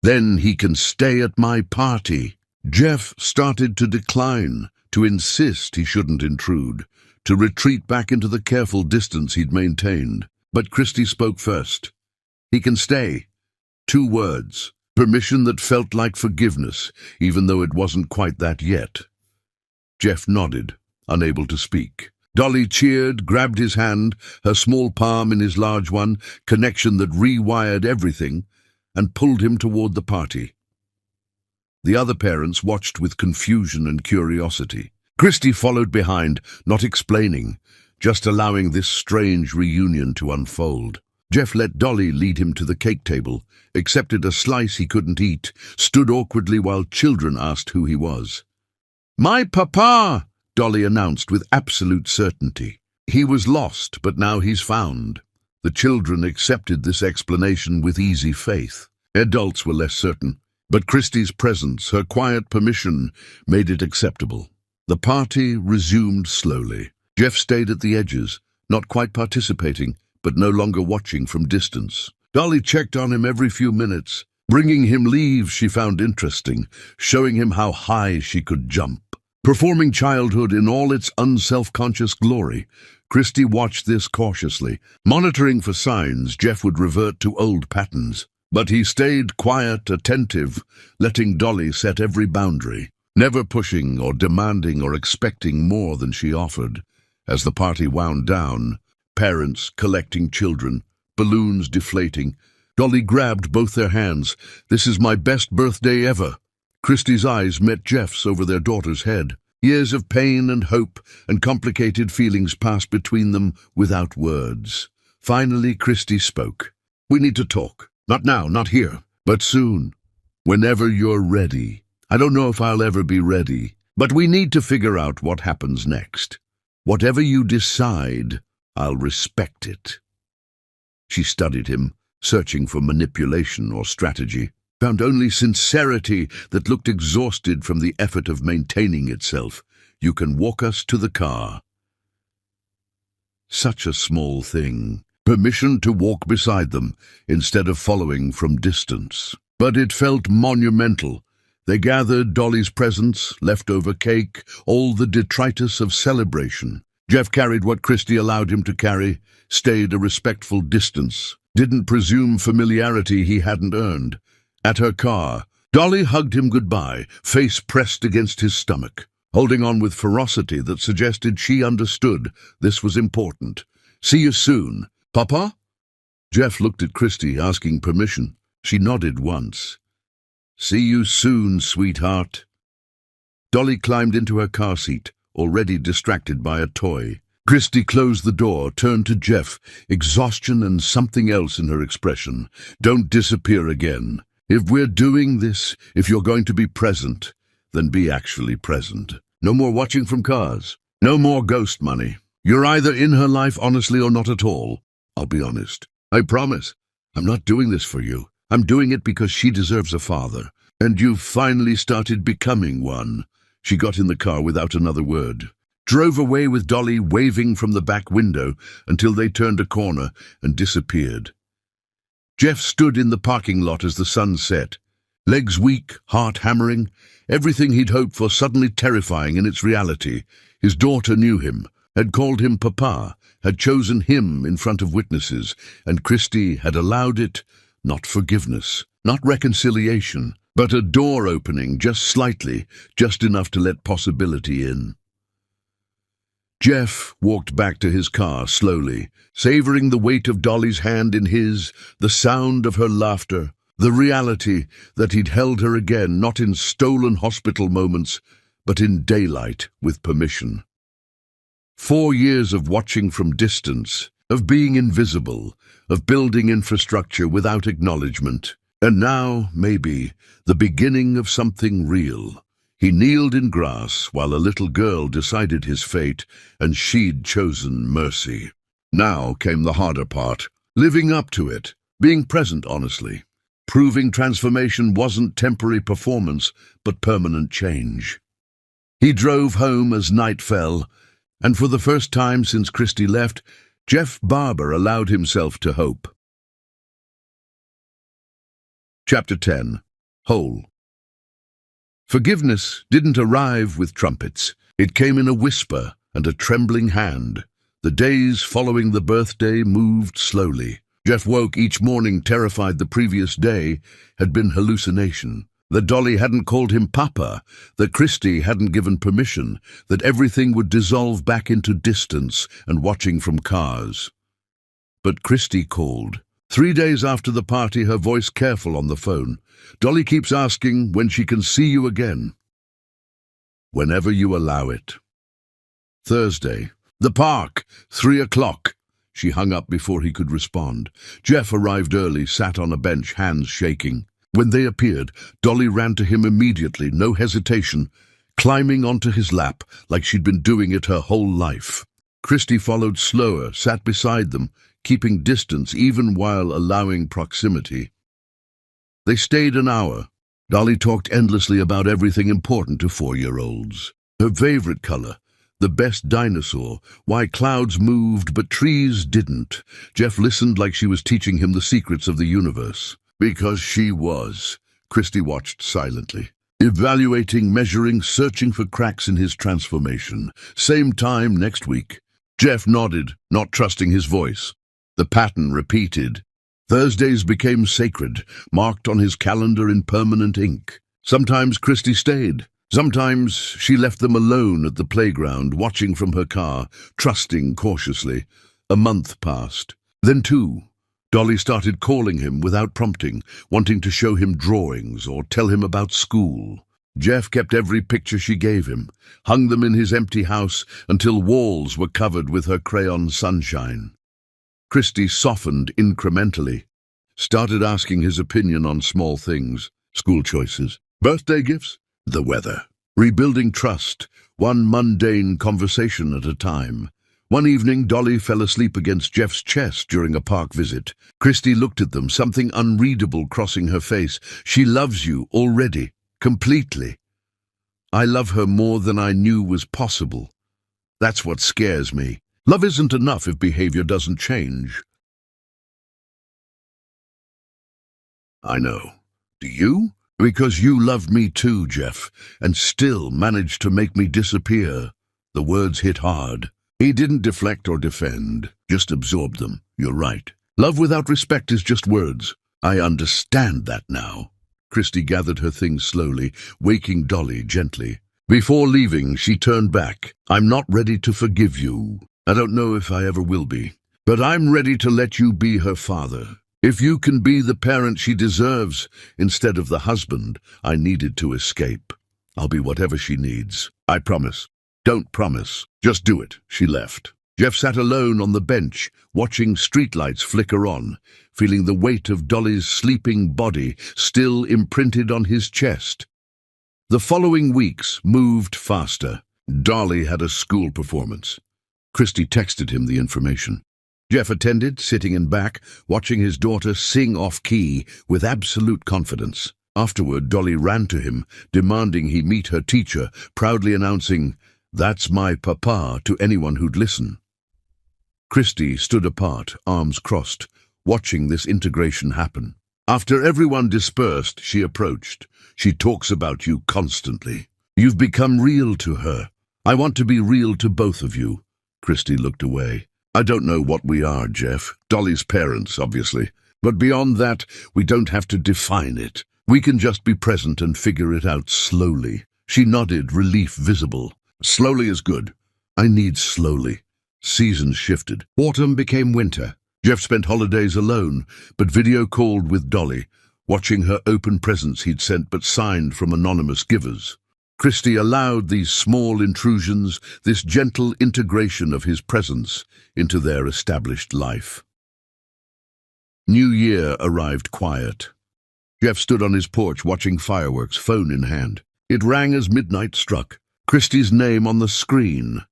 Then he can stay at my party." Jeff started to decline, to insist he shouldn't intrude, to retreat back into the careful distance he'd maintained. But Christie spoke first. "He can stay." 2 words. Permission that felt like forgiveness, even though it wasn't quite that yet. Jeff nodded, unable to speak. Dolly cheered, grabbed his hand, her small palm in his large one, connection that rewired everything, and pulled him toward the party. The other parents watched with confusion and curiosity. Christie followed behind, not explaining, just allowing this strange reunion to unfold. Jeff let Dolly lead him to the cake table, accepted a slice he couldn't eat, stood awkwardly while children asked who he was. "My papa!" Dolly announced with absolute certainty. He was lost, but now he's found. The children accepted this explanation with easy faith. Adults were less certain, but Christie's presence, her quiet permission, made it acceptable. The party resumed slowly. Jeff stayed at the edges, not quite participating, but no longer watching from distance. Dolly checked on him every few minutes. Bringing him leaves she found interesting, showing him how high she could jump. Performing childhood in all its unself-conscious glory, Christie watched this cautiously. Monitoring for signs, Jeff would revert to old patterns. But he stayed quiet, attentive, letting Dolly set every boundary, never pushing or demanding or expecting more than she offered. As the party wound down, parents collecting children, balloons deflating, Dolly grabbed both their hands. "This is my best birthday ever." Christie's eyes met Jeff's over their daughter's head. Years of pain and hope and complicated feelings passed between them without words. Finally, Christie spoke. "We need to talk. Not now, not here, but soon. Whenever you're ready. I don't know if I'll ever be ready, but we need to figure out what happens next. Whatever you decide, I'll respect it." She studied him, searching for manipulation or strategy, found only sincerity that looked exhausted from the effort of maintaining itself. "You can walk us to the car." Such a small thing. Permission to walk beside them, instead of following from distance. But it felt monumental. They gathered Dolly's presents, leftover cake, all the detritus of celebration. Jeff carried what Christie allowed him to carry, stayed a respectful distance, didn't presume familiarity he hadn't earned. At her car, Dolly hugged him goodbye, face pressed against his stomach, holding on with ferocity that suggested she understood this was important. "See you soon. Papa?" Jeff looked at Christie, asking permission. She nodded once. "See you soon, sweetheart." Dolly climbed into her car seat, already distracted by a toy. Christie closed the door, turned to Jeff, exhaustion and something else in her expression. "Don't disappear again. If we're doing this, if you're going to be present, then be actually present. No more watching from cars. No more ghost money. You're either in her life honestly or not at all. I'll be honest. I promise. I'm not doing this for you. I'm doing it because she deserves a father. And you've finally started becoming one." She got in the car without another word, drove away with Dolly waving from the back window until they turned a corner and disappeared. Jeff stood in the parking lot as the sun set, legs weak, heart hammering, everything he'd hoped for suddenly terrifying in its reality. His daughter knew him, had called him Papa, had chosen him in front of witnesses, and Christie had allowed it. Not forgiveness, not reconciliation, but a door opening just slightly, just enough to let possibility in. Jeff walked back to his car slowly, savoring the weight of Dolly's hand in his, the sound of her laughter, the reality that he'd held her again, not in stolen hospital moments, but in daylight with permission. 4 years of watching from distance, of being invisible, of building infrastructure without acknowledgement, and now, maybe, the beginning of something real. He kneeled in grass while a little girl decided his fate, and she'd chosen mercy. Now came the harder part, living up to it, being present honestly, proving transformation wasn't temporary performance, but permanent change. He drove home as night fell, and for the first time since Christie left, Jeff Barber allowed himself to hope. Chapter 10. Whole. Forgiveness didn't arrive with trumpets. It came in a whisper and a trembling hand. The days following the birthday moved slowly. Jeff woke each morning terrified the previous day had been hallucination, that Dolly hadn't called him Papa, that Christie hadn't given permission, that everything would dissolve back into distance and watching from cars. But Christie called. 3 days after the party, her voice careful on the phone. "Dolly keeps asking when she can see you again." "Whenever you allow it." Thursday. The park, 3 o'clock. She hung up before he could respond. Jeff arrived early, sat on a bench, hands shaking. When they appeared, Dolly ran to him immediately, no hesitation, climbing onto his lap like she'd been doing it her whole life. Christy followed slower, sat beside them, keeping distance even while allowing proximity. They stayed an hour. Dolly talked endlessly about everything important to 4-year-olds. Her favorite color, the best dinosaur, why clouds moved but trees didn't. Jeff listened like she was teaching him the secrets of the universe. Because she was. Christy watched silently, evaluating, measuring, searching for cracks in his transformation. Same time next week. Jeff nodded, not trusting his voice. The pattern repeated. Thursdays became sacred, marked on his calendar in permanent ink. Sometimes Christy stayed. Sometimes she left them alone at the playground, watching from her car, trusting cautiously. A month passed. Then 2. Dolly started calling him without prompting, wanting to show him drawings or tell him about school. Jeff kept every picture she gave him, hung them in his empty house until walls were covered with her crayon sunshine. Christy softened incrementally, started asking his opinion on small things, school choices, birthday gifts, the weather. Rebuilding trust, one mundane conversation at a time. One evening, Dolly fell asleep against Jeff's chest during a park visit. Christy looked at them, something unreadable crossing her face. She loves you already, completely. I love her more than I knew was possible. That's what scares me. Love isn't enough if behavior doesn't change. I know. Do you? Because you loved me too, Jeff, and still managed to make me disappear. The words hit hard. He didn't deflect or defend, just absorbed them. You're right. Love without respect is just words. I understand that now. Christy gathered her things slowly, waking Dolly gently. Before leaving, she turned back. I'm not ready to forgive you. I don't know if I ever will be. But I'm ready to let you be her father. If you can be the parent she deserves, instead of the husband I needed to escape, I'll be whatever she needs. I promise. Don't promise. Just do it. She left. Jeff sat alone on the bench, watching streetlights flicker on, feeling the weight of Dolly's sleeping body still imprinted on his chest. The following weeks moved faster. Dolly had a school performance. Christy texted him the information. Jeff attended, sitting in back, watching his daughter sing off-key with absolute confidence. Afterward, Dolly ran to him, demanding he meet her teacher, proudly announcing, "That's my papa," to anyone who'd listen. Christy stood apart, arms crossed, watching this integration happen. After everyone dispersed, she approached. She talks about you constantly. You've become real to her. I want to be real to both of you. Christy looked away. I don't know what we are, Jeff. Dolly's parents, obviously. But beyond that, we don't have to define it. We can just be present and figure it out slowly. She nodded, relief visible. Slowly is good. I need slowly. Seasons shifted. Autumn became winter. Jeff spent holidays alone, but video called with Dolly, watching her open presents he'd sent but signed from anonymous givers. Christy allowed these small intrusions, this gentle integration of his presence into their established life. New Year arrived quiet. Jeff stood on his porch watching fireworks, phone in hand. It rang as midnight struck. Christy's name on the screen.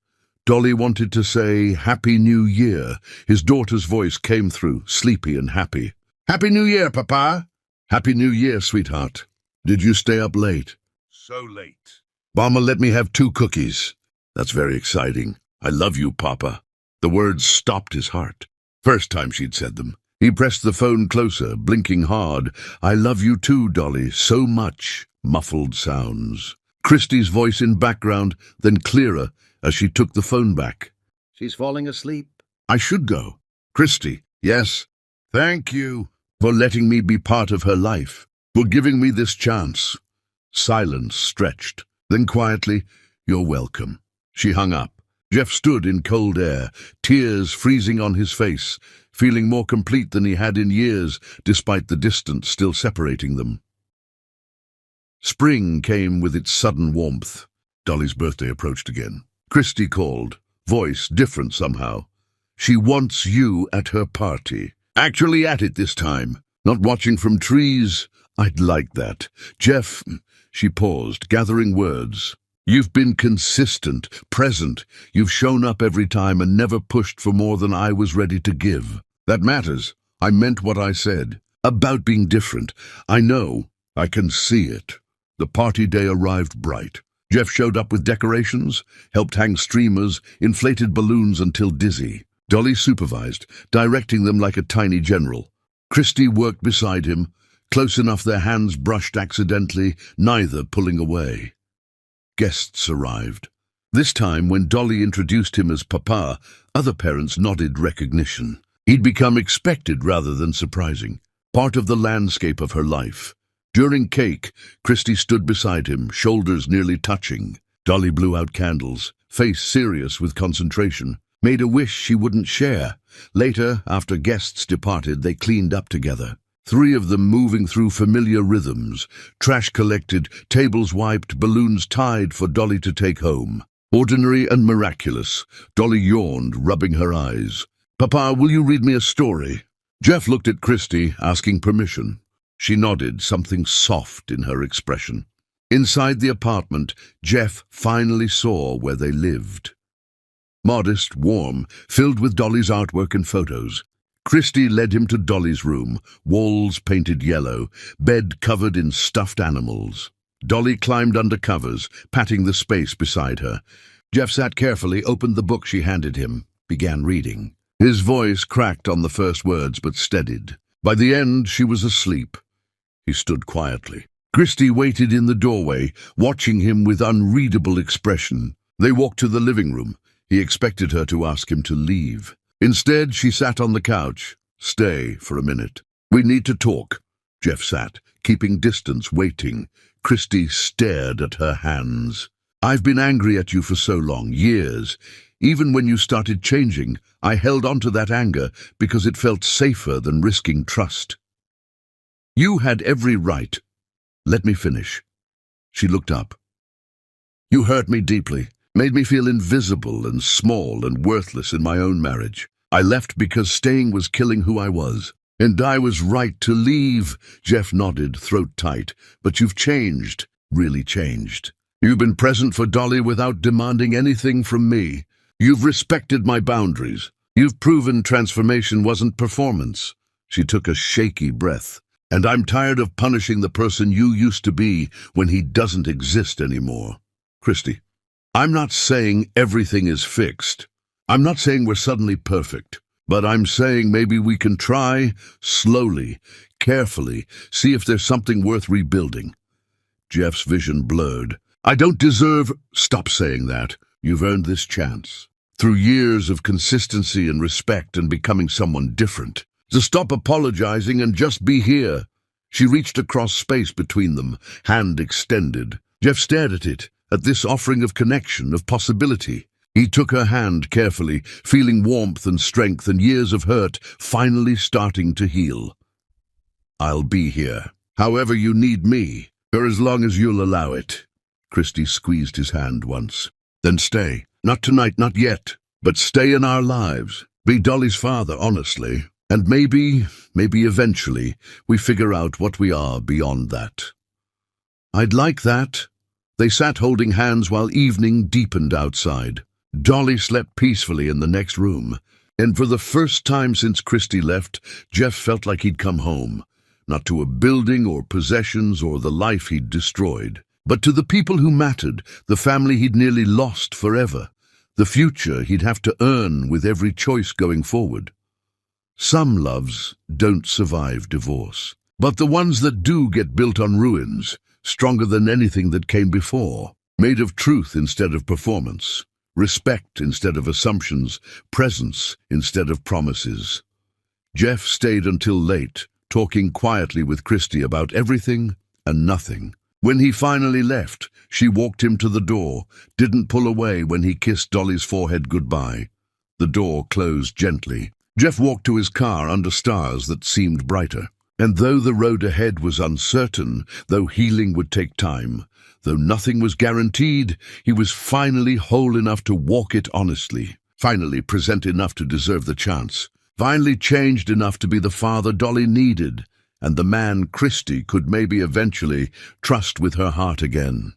Dolly wanted to say, "Happy New Year." His daughter's voice came through, sleepy and happy. "Happy New Year, Papa." "Happy New Year, sweetheart. Did you stay up late?" "So late." "Mama let me have 2 cookies." "That's very exciting. I love you, Papa." The words stopped his heart. First time she'd said them. He pressed the phone closer, blinking hard. "I love you too, Dolly, so much." Muffled sounds. Christy's voice in background, then clearer as she took the phone back. "She's falling asleep." "I should go." "Christy." "Yes." "Thank you for letting me be part of her life, for giving me this chance." Silence stretched. Then quietly, "You're welcome." She hung up. Jeff stood in cold air, tears freezing on his face, feeling more complete than he had in years, despite the distance still separating them. Spring came with its sudden warmth. Dolly's birthday approached again. Christy called. voice different somehow. "She wants you at her party. Actually at it this time. Not watching from trees. I'd like that. Jeff," she paused, gathering words. "You've been consistent, present. You've shown up every time and never pushed for more than I was ready to give. That matters. I meant what I said. About being different. I know. I can see it." The party day arrived bright. Jeff showed up with decorations, helped hang streamers, inflated balloons until dizzy. Dolly supervised, directing them like a tiny general. Christy worked beside him, close enough their hands brushed accidentally, neither pulling away. Guests arrived. This time, when Dolly introduced him as Papa, other parents nodded recognition. He'd become expected rather than surprising, part of the landscape of her life. During cake, Christy stood beside him, shoulders nearly touching. Dolly blew out candles, face serious with concentration, made a wish she wouldn't share. Later, after guests departed, they cleaned up together. 3 of them moving through familiar rhythms. Trash collected, tables wiped, balloons tied for Dolly to take home. Ordinary and miraculous. Dolly yawned, rubbing her eyes. "Papa, will you read me a story?" Jeff looked at Christy, asking permission. She nodded, something soft in her expression. Inside the apartment, Jeff finally saw where they lived. Modest, warm, filled with Dolly's artwork and photos. Christy led him to Dolly's room, walls painted yellow, bed covered in stuffed animals. Dolly climbed under covers, patting the space beside her. Jeff sat carefully, opened the book she handed him, began reading. His voice cracked on the first words, but steadied. By the end, she was asleep. He stood quietly. Christy waited in the doorway, watching him with unreadable expression. They walked to the living room. He expected her to ask him to leave. Instead, she sat on the couch. "Stay for a minute. We need to talk." Jeff sat, keeping distance, waiting. Christy stared at her hands. "I've been angry at you for so long, years. Even when you started changing, I held on to that anger because it felt safer than risking trust. You had every right. Let me finish." She looked up. "You hurt me deeply, made me feel invisible and small and worthless in my own marriage. I left because staying was killing who I was. And I was right to leave." Jeff nodded, throat tight. "But you've changed, really changed. You've been present for Dolly without demanding anything from me. You've respected my boundaries. You've proven transformation wasn't performance." She took a shaky breath. "And I'm tired of punishing the person you used to be when he doesn't exist anymore." Christy, I'm not saying everything is fixed. I'm not saying we're suddenly perfect. But I'm saying maybe we can try, slowly, carefully, see if there's something worth rebuilding. Jeff's vision blurred. "I don't deserve—" "Stop saying that. You've earned this chance. Through years of consistency and respect and becoming someone different. So stop apologizing and just be here." She reached across space between them, hand extended. Jeff stared at it, at this offering of connection, of possibility. He took her hand carefully, feeling warmth and strength and years of hurt finally starting to heal. "I'll be here, however you need me, or as long as you'll allow it." Christy squeezed his hand once. "Then stay. Not tonight, not yet. But stay in our lives. Be Dolly's father, honestly. And maybe eventually, we figure out what we are beyond that." "I'd like that." They sat holding hands while evening deepened outside. Dolly slept peacefully in the next room. And for the first time since Christy left, Jeff felt like he'd come home. Not to a building or possessions or the life he'd destroyed, but to the people who mattered, the family he'd nearly lost forever, the future he'd have to earn with every choice going forward. Some loves don't survive divorce, but the ones that do get built on ruins, stronger than anything that came before, made of truth instead of performance, respect instead of assumptions, presence instead of promises. Jeff stayed until late, talking quietly with Christy about everything and nothing. When he finally left, she walked him to the door, didn't pull away when he kissed Dolly's forehead goodbye. The door closed gently. Jeff walked to his car under stars that seemed brighter. And though the road ahead was uncertain, though healing would take time, though nothing was guaranteed, he was finally whole enough to walk it honestly, finally present enough to deserve the chance, finally changed enough to be the father Dolly needed, and the man Christy could maybe eventually trust with her heart again.